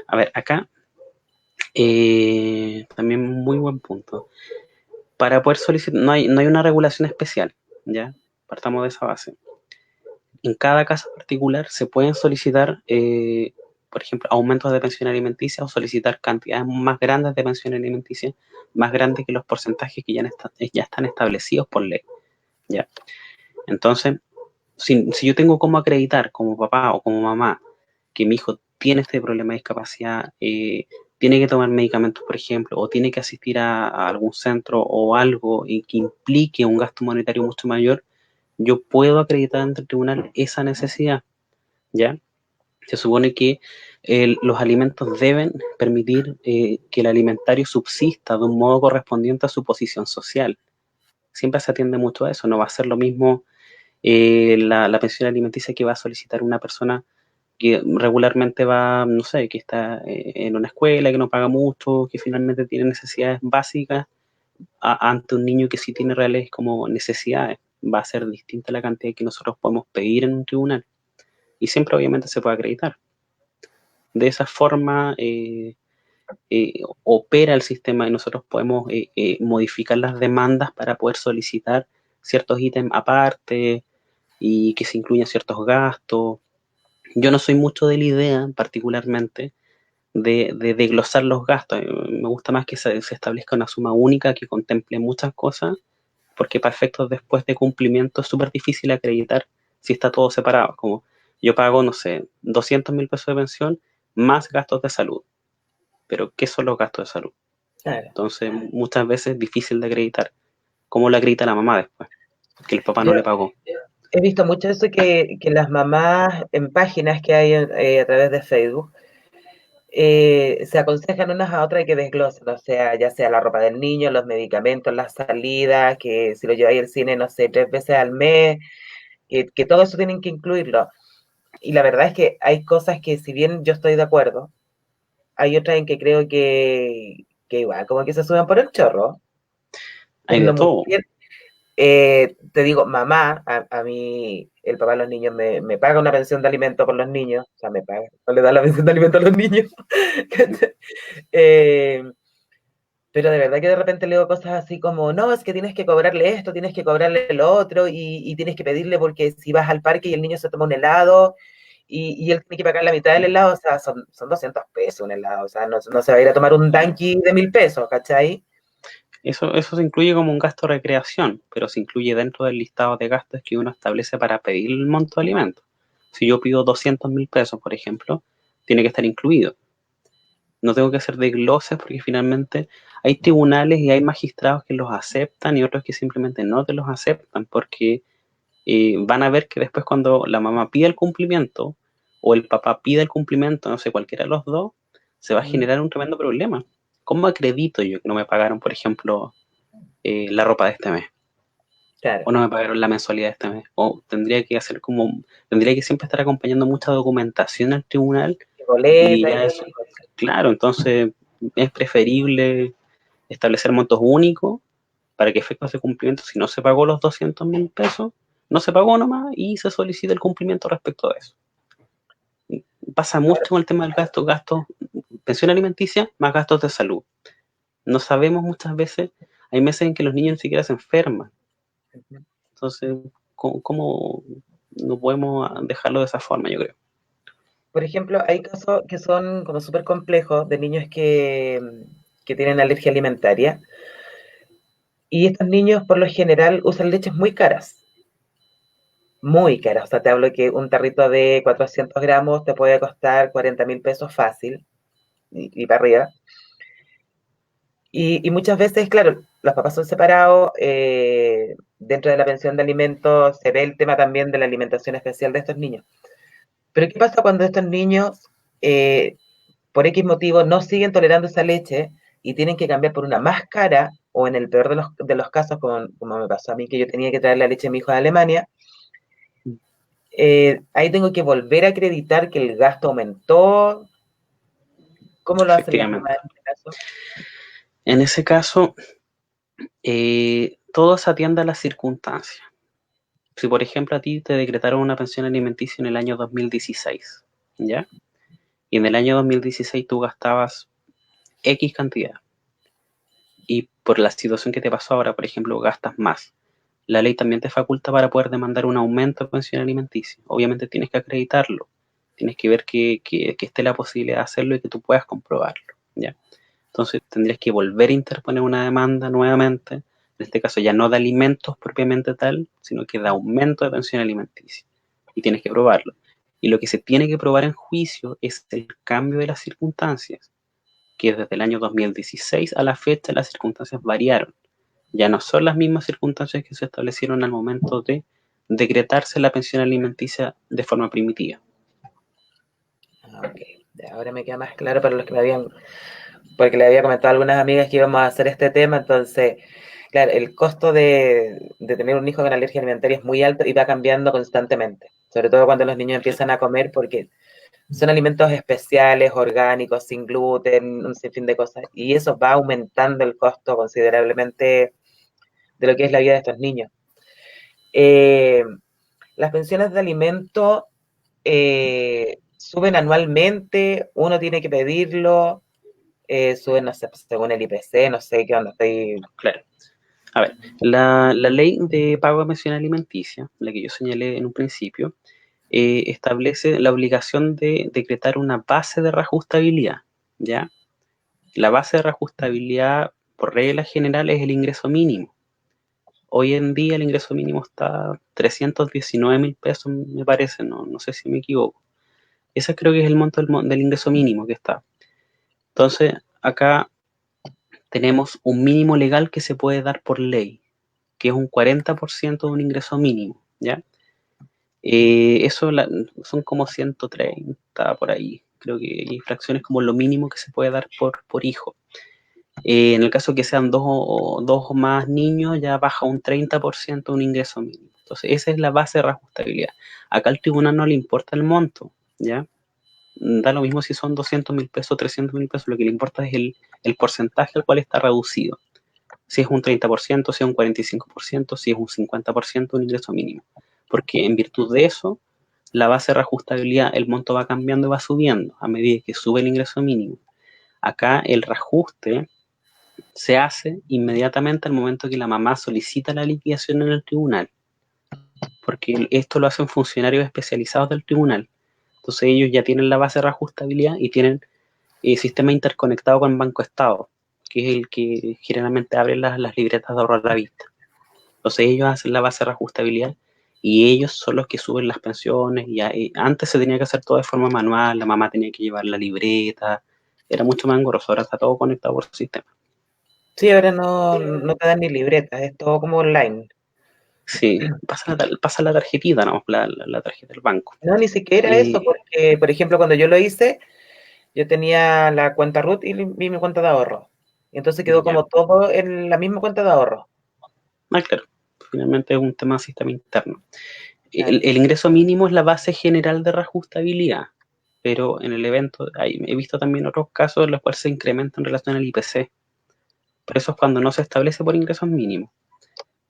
A ver, acá también muy buen punto. Para poder solicitar, no hay una regulación especial, ¿ya? Partamos de esa base. En cada caso particular se pueden solicitar, por ejemplo, aumentos de pensión alimenticia o solicitar cantidades más grandes de pensión alimenticia, más grandes que los porcentajes que ya están establecidos por ley, ¿ya? Entonces, si yo tengo cómo acreditar como papá o como mamá que mi hijo tiene este problema de discapacidad, tiene que tomar medicamentos, por ejemplo, o tiene que asistir a algún centro o algo y que implique un gasto monetario mucho mayor, yo puedo acreditar ante el tribunal esa necesidad, ¿ya? Se supone que los alimentos deben permitir que el alimentario subsista de un modo correspondiente a su posición social. Siempre se atiende mucho a eso, no va a ser lo mismo la pensión alimenticia que va a solicitar una persona que regularmente va, no sé, que está en una escuela, que no paga mucho, que finalmente tiene necesidades básicas, ante un niño que sí tiene reales como necesidades. Va a ser distinta la cantidad que nosotros podemos pedir en un tribunal. Y siempre obviamente se puede acreditar. De esa forma opera el sistema y nosotros podemos modificar las demandas para poder solicitar ciertos ítems aparte y que se incluyan ciertos gastos. Yo no soy mucho de la idea, particularmente, de desglosar los gastos. Me gusta más que se establezca una suma única que contemple muchas cosas, porque para efectos después de cumplimiento es súper difícil acreditar si está todo separado. Como yo pago, no sé, 200.000 pesos de pensión más gastos de salud. Pero, ¿qué son los gastos de salud? Claro. Entonces, muchas veces es difícil de acreditar. ¿Cómo lo acredita la mamá después? Que el papá Yo no le pagó. he visto mucho eso que las mamás en páginas que hay a través de Facebook se aconsejan unas a otras que desglosen, o sea, ya sea la ropa del niño, los medicamentos, las salidas, que si lo lleváis al cine, no sé, 3 veces al mes, que todo eso tienen que incluirlo. Y la verdad es que hay cosas que si bien yo estoy de acuerdo, hay otras en que creo que igual, como que se suben por el chorro, Hay de siendo todo. mujer, te digo, mamá, a mí, el papá de los niños me paga una pensión de alimento por los niños, o sea, me paga, no le da la pensión de alimento a los niños. Eh, pero de verdad que de repente leo cosas así como, no, es que tienes que cobrarle esto, tienes que cobrarle lo otro, y tienes que pedirle porque si vas al parque y el niño se toma un helado, y él tiene que pagar la mitad del helado, o sea, son 200 pesos un helado, o sea, no se va a ir a tomar un Danqui de 1000 pesos, ¿cachai? Eso se incluye como un gasto de recreación, pero se incluye dentro del listado de gastos que uno establece para pedir el monto de alimentos. Si yo pido 200.000 pesos, por ejemplo, tiene que estar incluido. No tengo que hacer desgloses porque finalmente hay tribunales y hay magistrados que los aceptan y otros que simplemente no te los aceptan porque van a ver que después cuando la mamá pide el cumplimiento o el papá pide el cumplimiento, no sé, cualquiera de los dos, se va a generar un tremendo problema. ¿Cómo acredito yo que no me pagaron, por ejemplo, la ropa de este mes? Claro. O no me pagaron la mensualidad de este mes. O tendría que siempre estar acompañando mucha documentación al tribunal y Boleta y ya todas eso, esas cosas. claro, entonces es preferible establecer montos únicos para que efectos de cumplimiento, si no se pagó los 200.000 pesos, no se pagó nomás y se solicita el cumplimiento respecto de eso. Pasa mucho con el tema del gasto, pensión alimenticia más gastos de salud. No sabemos muchas veces, hay meses en que los niños ni siquiera se enferman. Entonces, ¿cómo no podemos dejarlo de esa forma, yo creo? Por ejemplo, hay casos que son como súper complejos de niños que tienen alergia alimentaria, y estos niños por lo general usan leches muy caras. Muy caras. O sea, te hablo que un tarrito de 400 gramos te puede costar 40.000 pesos fácil, y para arriba. Y muchas veces, claro, los papás son separados, dentro de la pensión de alimentos se ve el tema también de la alimentación especial de estos niños. Pero ¿qué pasa cuando estos niños, por X motivo, no siguen tolerando esa leche y tienen que cambiar por una más cara, o en el peor de los casos, como me pasó a mí, que yo tenía que traer la leche a mi hijo de Alemania? Ahí tengo que volver a acreditar que el gasto aumentó. ¿Cómo lo hacen las Efectivamente. mamás en este caso? En ese caso, todo se atiende a las circunstancias. Si, por ejemplo, a ti te decretaron una pensión alimenticia en el año 2016, ¿ya? Y en el año 2016 tú gastabas X cantidad. Y por la situación que te pasó ahora, por ejemplo, gastas más. La ley también te faculta para poder demandar un aumento de pensión alimenticia. Obviamente tienes que acreditarlo. Tienes que ver que esté la posibilidad de hacerlo y que tú puedas comprobarlo, ¿ya? Entonces tendrías que volver a interponer una demanda nuevamente, en este caso ya no de alimentos propiamente tal, sino que de aumento de pensión alimenticia. Y tienes que probarlo. Y lo que se tiene que probar en juicio es el cambio de las circunstancias, que desde el año 2016 a la fecha las circunstancias variaron. Ya no son las mismas circunstancias que se establecieron al momento de decretarse la pensión alimenticia de forma primitiva. Ok, ahora me queda más claro para los que porque le había comentado a algunas amigas que íbamos a hacer este tema. Entonces, claro, el costo de tener un hijo con alergia alimentaria es muy alto y va cambiando constantemente, sobre todo cuando los niños empiezan a comer, porque son alimentos especiales, orgánicos, sin gluten, un sinfín de cosas, y eso va aumentando el costo considerablemente de lo que es la vida de estos niños. Las pensiones de alimento suben anualmente, uno tiene que pedirlo, suben, no sé, según el IPC, no sé qué onda, estoy... Claro. A ver, la ley de pago de pensión alimenticia, la que yo señalé en un principio, establece la obligación de decretar una base de reajustabilidad, ¿ya? La base de reajustabilidad, por regla general, es el ingreso mínimo. Hoy en día el ingreso mínimo está a 319.000 pesos, me parece, no sé si me equivoco. Ese creo que es el monto del ingreso mínimo que está. Entonces, acá tenemos un mínimo legal que se puede dar por ley, que es un 40% de un ingreso mínimo, ¿ya? Eso son como 130 por ahí. Creo que hay fracciones como lo mínimo que se puede dar por hijo. En el caso que sean dos o más niños, ya baja un 30% un ingreso mínimo. Entonces, esa es la base de reajustabilidad. Acá al tribunal no le importa el monto, ¿ya? Da lo mismo si son 200.000 pesos, 300.000 pesos, lo que le importa es el porcentaje al cual está reducido. si es un 30%, si es un 45%, si es un 50% un ingreso mínimo. Porque en virtud de eso, la base de reajustabilidad, el monto va cambiando y va subiendo a medida que sube el ingreso mínimo. Acá el reajuste se hace inmediatamente al momento que la mamá solicita la liquidación en el tribunal, porque esto lo hacen funcionarios especializados del tribunal. Entonces ellos ya tienen la base de reajustabilidad y tienen sistema interconectado con Banco Estado, que es el que generalmente abre las libretas de ahorro a la vista. Entonces ellos hacen la base de reajustabilidad y ellos son los que suben las pensiones. Antes se tenía que hacer todo de forma manual, la mamá tenía que llevar la libreta, era mucho más engorroso, ahora está todo conectado por sistema. Sí, ahora no te dan ni libretas, es todo como online. Sí, pasa la tarjetita, ¿no? La tarjeta del banco. No, ni siquiera eso, porque, por ejemplo, cuando yo lo hice, yo tenía la cuenta RUT y mi cuenta de ahorro. Y entonces quedó como todo en la misma cuenta de ahorro. Claro, finalmente es un tema de sistema interno. Claro. El ingreso mínimo es la base general de reajustabilidad, pero en el evento he visto también otros casos en los cuales se incrementa en relación al IPC. Por eso es cuando no se establece por ingresos mínimos.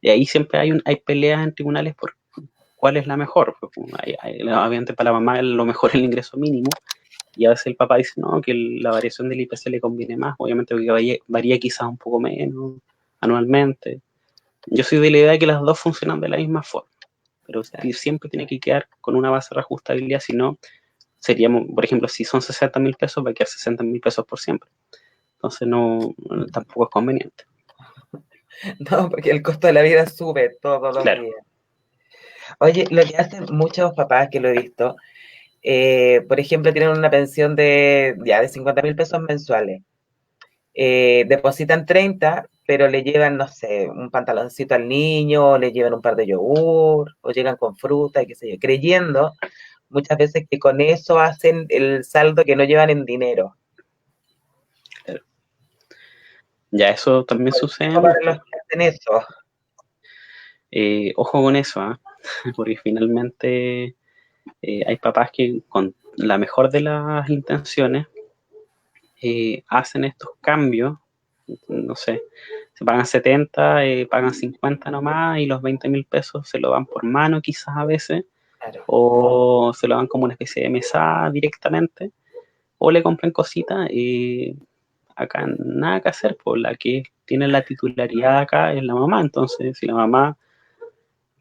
Y ahí siempre hay peleas en tribunales por cuál es la mejor. Obviamente para la mamá lo mejor es el ingreso mínimo, y a veces el papá dice no, que la variación del IPC le conviene más, obviamente porque varía quizás un poco menos anualmente. Yo soy de la idea de que las dos funcionan de la misma forma, pero siempre tiene que quedar con una base de reajustabilidad, si no, seríamos, por ejemplo, si son 60.000 pesos, va a quedar 60.000 pesos por siempre. Entonces tampoco es conveniente. No, porque el costo de la vida sube todos los días. Oye, lo que hacen muchos papás, que lo he visto, por ejemplo, tienen una pensión de 50.000 pesos mensuales. Depositan 30, pero le llevan, no sé, un pantaloncito al niño, o le llevan un par de yogur, o llegan con fruta, y qué sé yo, creyendo muchas veces que con eso hacen el saldo que no llevan en dinero. Claro. Ya, eso también sucede para los que hacen eso. Ojo con eso, ¿eh? Porque finalmente hay papás que con la mejor de las intenciones hacen estos cambios, no sé, se pagan 70, pagan 50 nomás y los 20.000 pesos se lo dan por mano quizás a veces, Claro. o se lo dan como una especie de mesada directamente, o le compran cositas. Acá nada que hacer, pues la que tiene la titularidad acá es la mamá. Entonces si la mamá,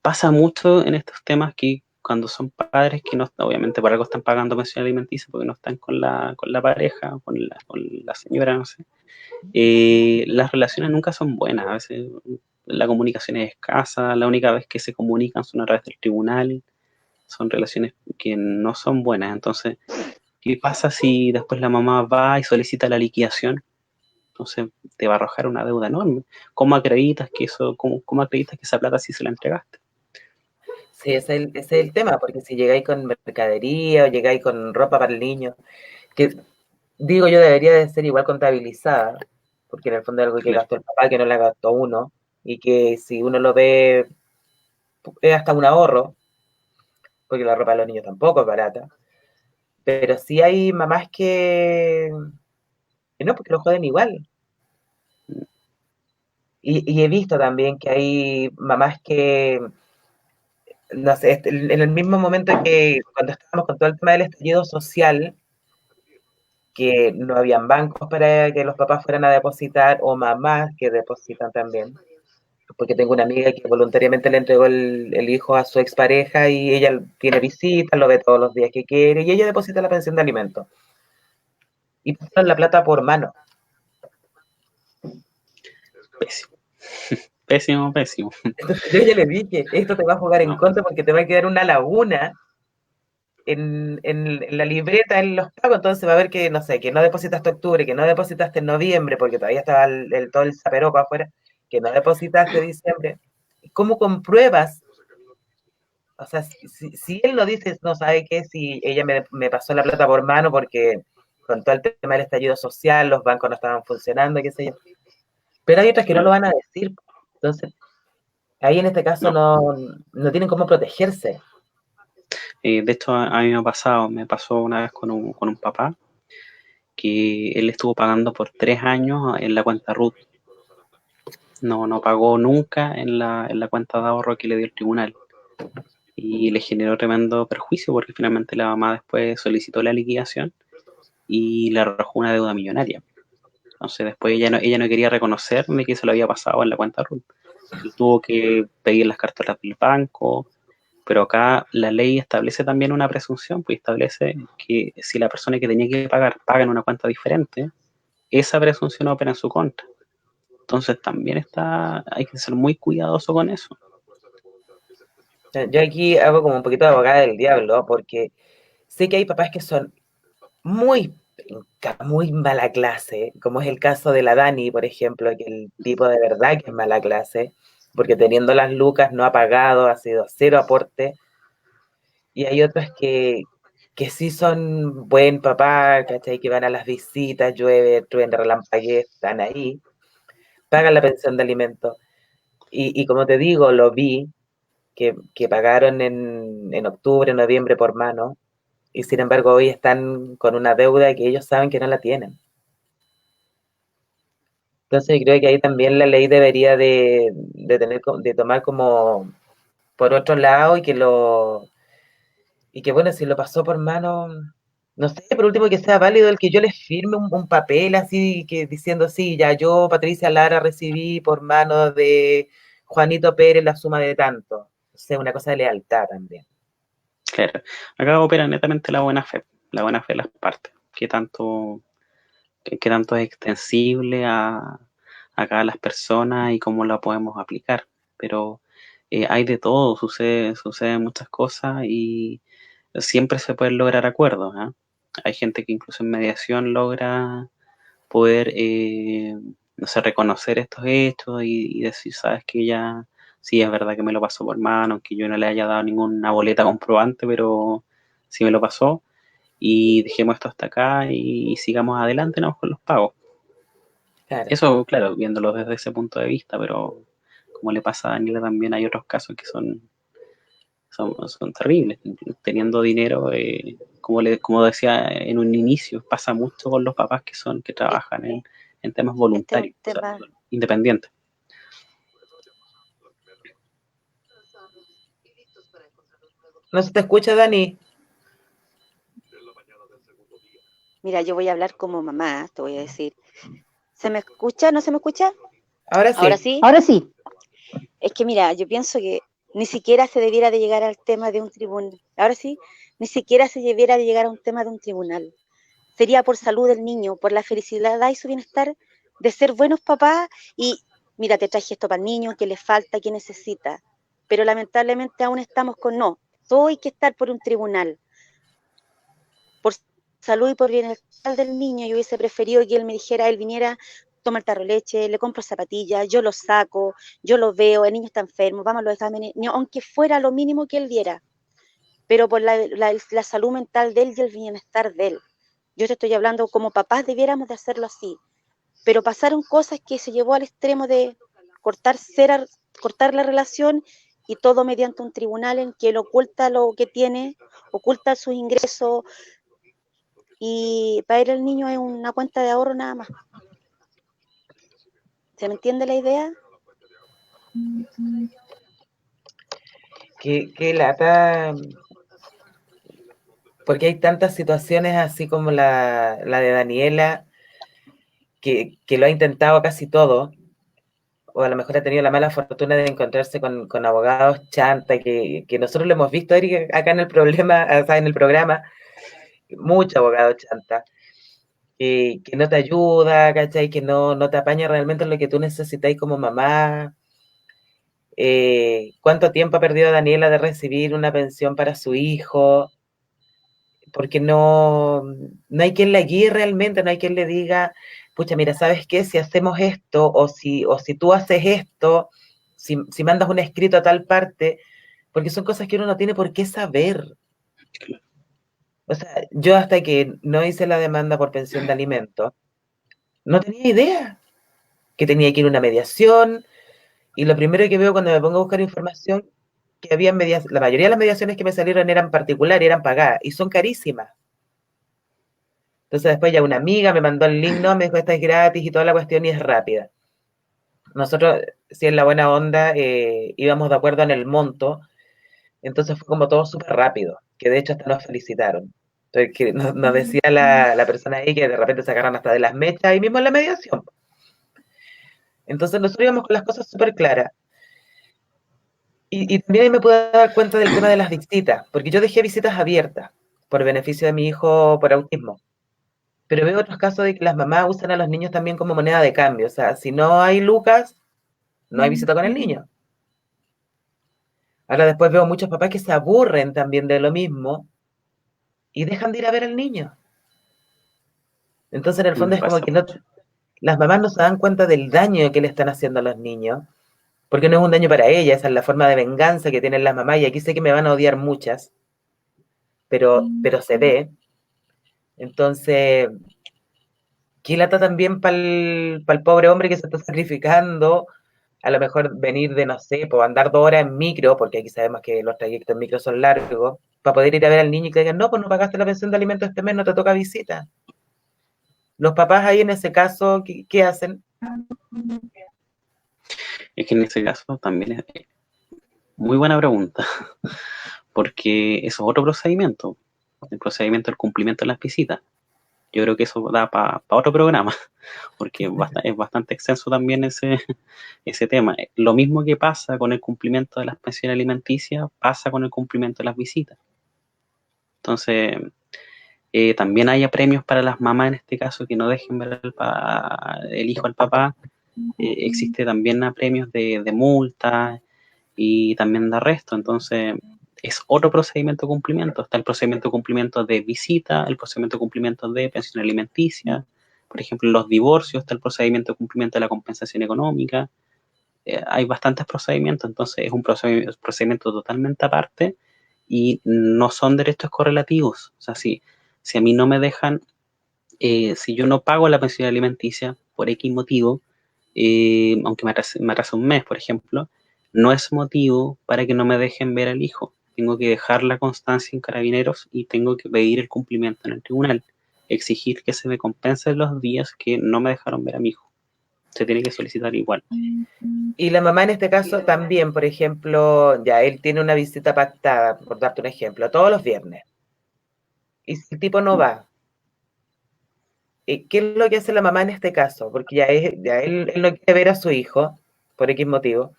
pasa mucho en estos temas que cuando son padres que no, obviamente por algo están pagando pensión alimenticia porque no están con la pareja, con la señora, no sé, las relaciones nunca son buenas, a veces la comunicación es escasa, la única vez que se comunican son a través del tribunal, son relaciones que no son buenas. Entonces, ¿qué pasa si después la mamá va y solicita la liquidación? Entonces te va a arrojar una deuda enorme. ¿Cómo acreditas que cómo acreditas que esa plata sí se la entregaste? Sí, ese es el tema, porque si llegáis con mercadería o llegáis con ropa para el niño, que digo yo debería de ser igual contabilizada, porque en el fondo es algo que Claro. gastó el papá, que no la gastó uno, y que si uno lo ve, es hasta un ahorro, porque la ropa de los niños tampoco es barata, pero sí hay mamás que no, porque lo joden igual. Y he visto también que hay mamás que, no sé, en el mismo momento que cuando estábamos con todo el tema del estallido social, que no habían bancos para que los papás fueran a depositar, o mamás que depositan también, porque tengo una amiga que voluntariamente le entregó el hijo a su expareja y ella tiene visitas, lo ve todos los días que quiere, y ella deposita la pensión de alimentos. Y pasan la plata por mano. Pésimo. Pésimo, pésimo. Entonces yo ya le dije, esto te va a jugar en contra porque te va a quedar una laguna en la libreta, en los pagos. Entonces va a ver que, no sé, que no depositaste octubre, que no depositaste en noviembre, porque todavía estaba todo el zaperoco afuera, que no depositaste diciembre. ¿Cómo compruebas? O sea, si él no dice, no sabe qué, si ella me pasó la plata por mano porque con todo el tema del estallido social, los bancos no estaban funcionando, qué sé yo. Pero hay otras que no lo van a decir. Entonces, ahí en este caso no tienen cómo protegerse. De hecho, a mí me pasó una vez con un papá que él estuvo pagando por 3 años en la cuenta RUT. no pagó nunca en la cuenta de ahorro que le dio el tribunal. Y le generó tremendo perjuicio porque finalmente la mamá después solicitó la liquidación y le arrojó una deuda millonaria. Entonces después ella no quería reconocer ni que se lo había pasado en la cuenta RUT. Tuvo que pedir las cartas del banco, pero acá la ley establece también una presunción, pues establece que si la persona que tenía que pagar paga en una cuenta diferente, esa presunción opera en su contra. Entonces también hay que ser muy cuidadoso con eso. Yo aquí hago como un poquito de abogada del diablo, porque sé que hay papás que son muy muy mala clase, como es el caso de la Dani, por ejemplo, que el tipo de verdad que es mala clase, porque teniendo las lucas no ha pagado, ha sido cero aporte, y hay otros que sí son buen papá, ¿cachai? Que van a las visitas, llueve, truene, relampaguee, están ahí, pagan la pensión de alimentos, y como te digo, lo vi, que pagaron en octubre, noviembre por mano, y sin embargo hoy están con una deuda que ellos saben que no la tienen. Entonces creo que ahí también la ley debería de tomar como por otro lado y que bueno, si lo pasó por mano, no sé, por último que sea válido el que yo les firme un papel así que diciendo sí, ya yo, Patricia Lara, recibí por mano de Juanito Pérez la suma de tanto. O sea, una cosa de lealtad también. Claro, acá opera netamente la buena fe de las partes, qué tanto es extensible a cada las personas y cómo la podemos aplicar. Pero hay de todo, suceden muchas cosas y siempre se pueden lograr acuerdos, ¿eh? Hay gente que incluso en mediación logra poder, no sé, reconocer estos hechos y decir, sabes que ya, sí, es verdad que me lo pasó por mano, aunque yo no le haya dado ninguna boleta comprobante, pero sí me lo pasó, y dejemos esto hasta acá y sigamos adelante, ¿no? Con los pagos. Claro. Eso, claro, viéndolo desde ese punto de vista, pero como le pasa a Daniela también hay otros casos que son terribles. Teniendo dinero, como decía en un inicio, pasa mucho con los papás que trabajan en temas Este es un voluntarios, o sea, tema, independientes. ¿No se te escucha, Dani? mira, yo voy a hablar como mamá, te voy a decir. ¿Se me escucha? ¿No se me escucha? Ahora Ahora sí. sí. Ahora sí, Es que mira, yo pienso que ni siquiera se debiera de llegar al tema de un tribunal. Ahora sí, ni siquiera se debiera de llegar a un tema de un tribunal. Sería por salud del niño, por la felicidad y su bienestar de ser buenos papás y mira, te traje esto para el niño, que le falta, que necesita. Pero lamentablemente aún estamos con no. Todo hay que estar por un tribunal. Por salud y por bienestar del niño, yo hubiese preferido que él me dijera, él viniera, toma el tarro de leche, le compro zapatillas, yo lo saco, yo lo veo, el niño está enfermo, vamos a los exámenes, aunque fuera lo mínimo que él diera, pero por la salud mental de él y el bienestar de él. Yo te estoy hablando como papás debiéramos de hacerlo así, pero pasaron cosas que se llevó al extremo de cortar, cortar la relación y todo mediante un tribunal en que él oculta lo que tiene, oculta sus ingresos, y para él el niño es una cuenta de ahorro nada más. ¿Se me entiende la idea? Que lata, porque hay tantas situaciones así como la de Daniela, que lo ha intentado casi todo, o a lo mejor ha tenido la mala fortuna de encontrarse con abogados chanta, que nosotros lo hemos visto, Eric, acá en el problema, o sea, en el programa, mucho abogado chanta, que no te ayuda, ¿cachai? Que no te apaña realmente lo que tú necesitáis como mamá. ¿Cuánto tiempo ha perdido Daniela de recibir una pensión para su hijo? Porque no hay quien la guíe realmente, no hay quien le diga, pucha, mira, ¿sabes qué? Si hacemos esto, o si tú haces esto, si mandas un escrito a tal parte, porque son cosas que uno no tiene por qué saber. O sea, yo hasta que no hice la demanda por pensión de alimentos, no tenía idea que tenía que ir a una mediación, y lo primero que veo cuando me pongo a buscar información, que había la mayoría de las mediaciones que me salieron eran particulares, eran pagadas, y son carísimas. Entonces después ya una amiga me mandó el link, no, me dijo, esta es gratis y toda la cuestión y es rápida. nosotros, si en la buena onda, íbamos de acuerdo en el monto, entonces fue como todo súper rápido, que de hecho hasta nos felicitaron. Entonces, que nos decía la persona ahí que de repente se agarran hasta de las mechas ahí mismo en la mediación. Entonces nosotros íbamos con las cosas súper claras. Y también ahí me pude dar cuenta del tema de las visitas, porque yo dejé visitas abiertas por beneficio de mi hijo por autismo. Pero veo otros casos de que las mamás usan a los niños también como moneda de cambio. O sea, si no hay lucas, no hay visita con el niño. Ahora después veo muchos papás que se aburren también de lo mismo y dejan de ir a ver al niño. Entonces, en el fondo Me es como pasa que no, mucho. las mamás no se dan cuenta del daño que le están haciendo a los niños, porque no es un daño para ellas, esa es la forma de venganza que tienen las mamás, y aquí sé que me van a odiar muchas, pero se ve. Entonces, qué lata también para el pobre hombre que se está sacrificando, a lo mejor venir de, no sé, por andar 2 horas en micro, porque aquí sabemos que los trayectos en micro son largos, para poder ir a ver al niño y que digan, no, pues no pagaste la pensión de alimentos este mes, no te toca visita. Los papás ahí en ese caso, ¿qué hacen? Es que en ese caso también es muy buena pregunta, porque eso es otro procedimiento, el procedimiento del cumplimiento de las visitas. Yo creo que eso da para otro programa, porque es bastante extenso también ese tema. Lo mismo que pasa con el cumplimiento de las pensiones alimenticias, pasa con el cumplimiento de las visitas. Entonces, también haya premios para las mamás en este caso que no dejen ver el hijo al papá. Existe también premios de multa y también de arresto. Entonces, es otro procedimiento de cumplimiento. Está el procedimiento de cumplimiento de visita, el procedimiento de cumplimiento de pensión alimenticia. Por ejemplo, en los divorcios está el procedimiento de cumplimiento de la compensación económica. Hay bastantes procedimientos, entonces es un procedimiento totalmente aparte y no son derechos correlativos. O sea, si a mí no me dejan, si yo no pago la pensión alimenticia por X motivo, aunque me atrase un mes, por ejemplo, no es motivo para que no me dejen ver al hijo. Tengo que dejar la constancia en Carabineros y tengo que pedir el cumplimiento en el tribunal, exigir que se me compensen los días que no me dejaron ver a mi hijo. Se tiene que solicitar igual. Y la mamá en este caso también, por ejemplo, ya él tiene una visita pactada, por darte un ejemplo, todos los viernes. Y si el tipo no va, ¿qué es lo que hace la mamá en este caso? Porque ya él no quiere ver a su hijo, por X motivo.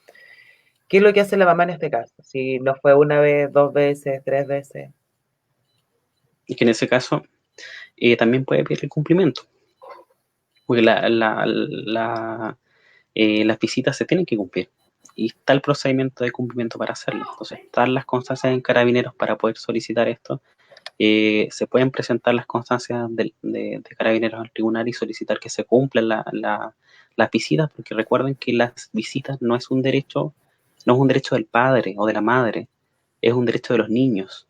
¿Qué es lo que hace la mamá en este caso? Si no fue una vez, 2 veces, 3 veces. Y que en ese caso también puede pedir el cumplimiento, porque las visitas se tienen que cumplir y está el procedimiento de cumplimiento para hacerlo. Entonces, están las constancias en Carabineros para poder solicitar esto. Se pueden presentar las constancias de Carabineros al tribunal y solicitar que se cumplan las visitas, porque recuerden que las visitas no es un derecho del padre o de la madre, es un derecho de los niños.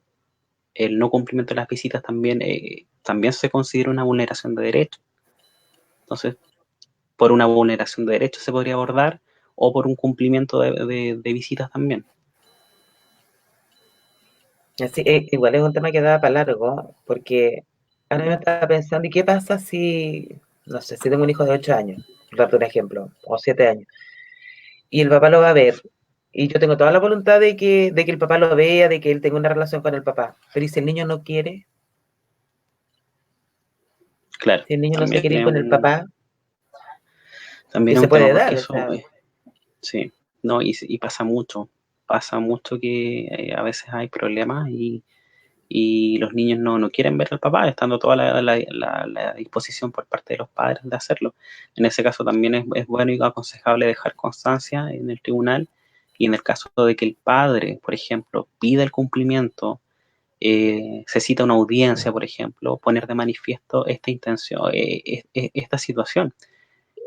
El no cumplimiento de las visitas también se considera una vulneración de derechos. Entonces, por una vulneración de derechos se podría abordar o por un cumplimiento de visitas también. Así, igual es un tema que da para largo, porque ahora me estaba pensando, ¿y qué pasa si, no sé, si tengo un hijo de 8 años, por darte un ejemplo, o 7 años, y el papá lo va a ver, y yo tengo toda la voluntad de que el papá lo vea, de que él tenga una relación con el papá, pero ¿y si el niño no quiere? Claro, Si el niño no se también quiere ir es con el papá, que también es se un tema puede porque dar, o eso, sea, sí, no, y pasa mucho que a veces hay problemas y los niños no quieren ver al papá, estando toda la disposición por parte de los padres de hacerlo. En ese caso también es bueno y aconsejable dejar constancia en el tribunal y en el caso de que el padre, por ejemplo, pida el cumplimiento, se cita una audiencia, por ejemplo, poner de manifiesto esta intención, esta situación.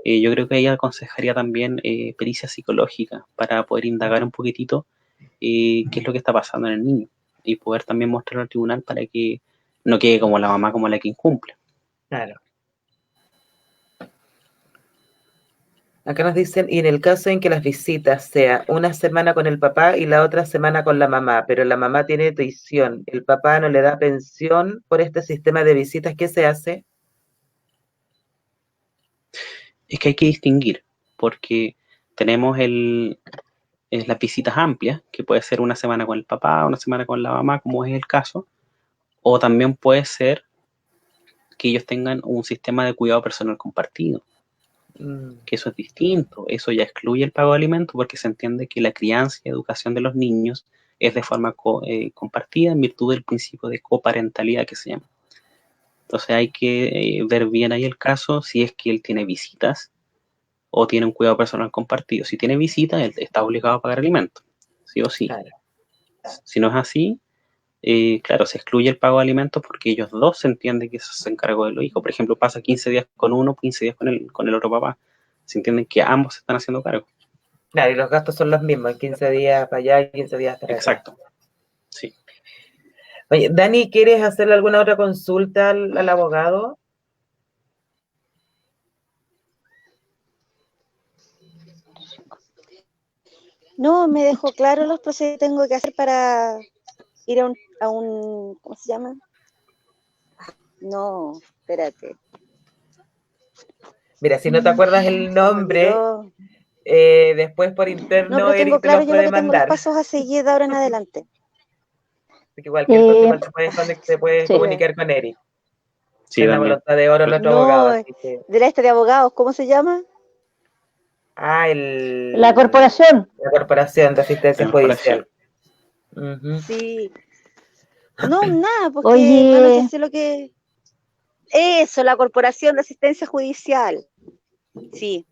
Yo creo que ella aconsejaría también pericia psicológica para poder indagar un poquitito qué es lo que está pasando en el niño y poder también mostrarlo al tribunal para que no quede como la mamá como la que incumple. claro. Acá nos dicen, y en el caso en que las visitas sea una semana con el papá y la otra semana con la mamá, pero la mamá tiene tuición, el papá no le da pensión por este sistema de visitas, ¿qué se hace? Es que hay que distinguir, porque tenemos las visitas amplias, que puede ser una semana con el papá, una semana con la mamá, como es el caso, o también puede ser que ellos tengan un sistema de cuidado personal compartido, que eso es distinto, eso ya excluye el pago de alimentos porque se entiende que la crianza y educación de los niños es de forma compartida en virtud del principio de coparentalidad que se llama. Entonces hay que ver bien ahí el caso, si es que él tiene visitas o tiene un cuidado personal compartido. Si tiene visitas, él está obligado a pagar alimentos, sí o sí. Claro. Si no es así, claro, se excluye el pago de alimentos porque ellos dos se entienden que eso se encargó de los hijos. Por ejemplo, pasa 15 días con uno, 15 días con el otro papá. Se entienden que ambos se están haciendo cargo. Claro, y los gastos son los mismos, 15 días para allá y 15 días para acá. Exacto. Sí. Oye, Dani, ¿quieres hacerle alguna otra consulta al abogado? No, me dejó claro los procesos que tengo que hacer para ir a un ¿cómo se llama? No, espérate. Mira, si no te acuerdas el nombre, después por interno No, pero tengo Eric te claro lo yo lo puede que tengo los mandar. pasos a seguir de ahora en adelante. Así que cualquier cosa igual te puedes sí. comunicar con Eric. Sí, Es la Daniel. voluntad de oro nuestro abogado. Así que... de la este de abogados, ¿cómo se llama? La corporación. La Corporación de Asistencia Judicial. Sí. No, nada, porque Oye. hermano, ya sé lo que... Eso, la Corporación de Asistencia Judicial. Sí.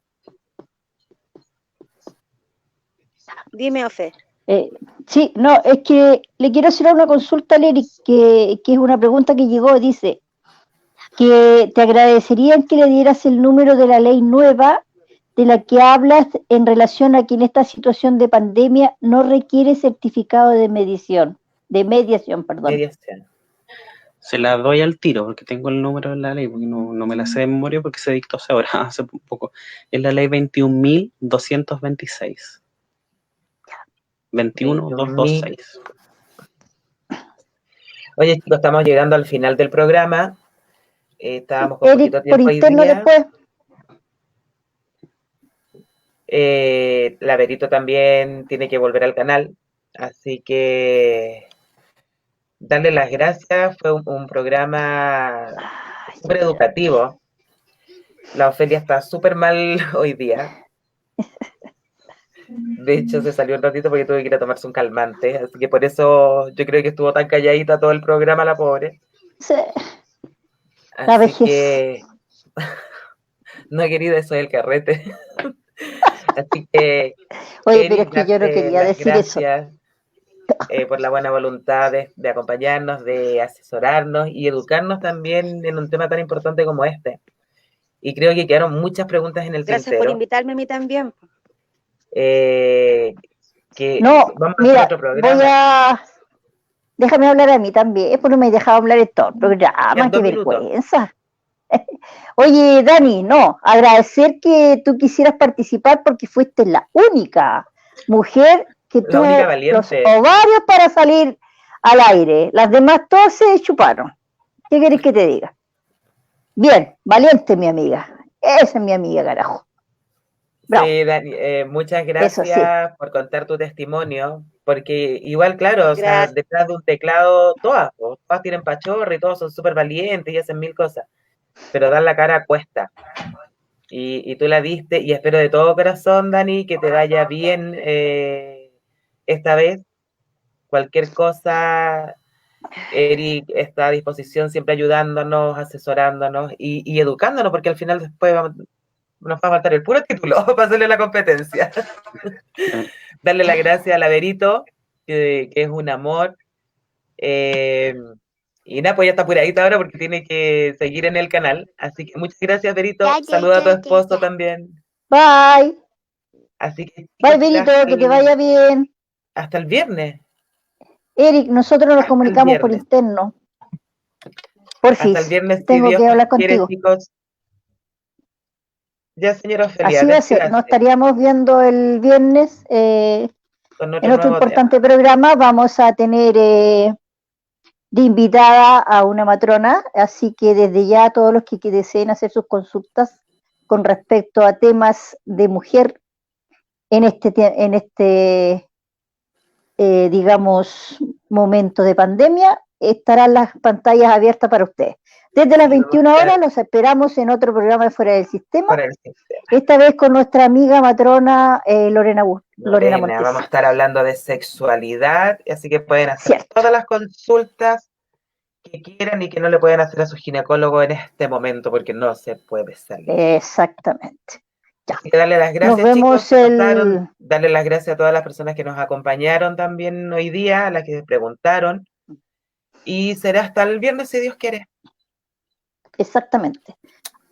Dime, Ofe. Sí, no, es que le quiero hacer una consulta a Eric, que es una pregunta que llegó, dice que te agradecerían que le dieras el número de la ley nueva de la que hablas en relación a que en esta situación de pandemia no requiere certificado de mediación, perdón. Mediación. Se la doy al tiro porque tengo el número de la ley, porque no me la sé de memoria porque se dictó ahora, hace poco. Es la ley 21.226. 21.226. Oye, chicos, estamos llegando al final del programa. Estábamos con Eric, poquito tiempo por hoy interno día. después. La Verito también tiene que volver al canal, así que darle las gracias. Fue un programa súper educativo. La Ofelia está súper mal hoy día. De hecho, se salió un ratito porque tuve que ir a tomarse un calmante, así que por eso yo creo que estuvo tan calladita todo el programa la pobre. Sí. Así vejez. que no, querida, eso es el carrete. Así que Oye, Eric, pero es que yo no darte quería las decir eso. gracias por la buena voluntad de acompañarnos, de asesorarnos y educarnos también en un tema tan importante como este. Y creo que quedaron muchas preguntas en el Gracias tintero. por invitarme a mí también. Que No, vamos a mira, hacer otro programa. Déjame hablar a mí también, pues no me he dejado hablar en todo el programa, En qué 2 minutos. vergüenza. Oye, Dani, no, agradecer que tú quisieras participar porque fuiste la única mujer que La única tuvo los valiente. ovarios para salir al aire. Las demás todas se chuparon. ¿Qué querés que te diga? Bien, valiente mi amiga. Esa es mi amiga, carajo. Bravo. Sí, Dani, muchas gracias Eso sí. por contar tu testimonio, porque igual, claro, o sea, Gracias. detrás de un teclado todas tienen pachorra y todos son súper valientes y hacen mil cosas, pero dar la cara cuesta. Y tú la diste y espero de todo corazón, Dani, que te vaya bien esta vez. Cualquier cosa, Eric está a disposición, siempre ayudándonos, asesorándonos y educándonos, porque al final después nos va a faltar el puro título para hacerle la competencia. Darle las gracias a la Verito, que es un amor. Y nada, pues ya está apuradita ahora porque tiene que seguir en el canal. Así que muchas gracias, Verito. Saluda a tu esposo también. Bye. Así que, Bye, Verito, que te vaya bien. Hasta el viernes. Eric, nosotros nos comunicamos por interno. Hasta el viernes, si tengo Dios que hablar quiere, contigo. chicos. Ya, señora Ofelia, Así va a ser. Nos estaríamos viendo el viernes en otro importante programa. Vamos a tener de invitada a una matrona, así que desde ya todos los que deseen hacer sus consultas con respecto a temas de mujer en este digamos, momento de pandemia, estarán las pantallas abiertas para ustedes. Desde las 21 horas los esperamos en otro programa de Fuera del Sistema, esta vez con nuestra amiga matrona Lorena Montesi. Vamos a estar hablando de sexualidad, así que pueden hacer todas las consultas que quieran y que no le pueden hacer a su ginecólogo en este momento, porque no se puede salir. Exactamente. Ya. Así que darle las gracias, nos vemos chicos. Darle las gracias a todas las personas que nos acompañaron también hoy día, a las que preguntaron. Y será hasta el viernes, si Dios quiere. Exactamente.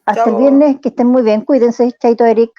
Hasta el viernes, que estén muy bien. Cuídense, Chaito, Eric.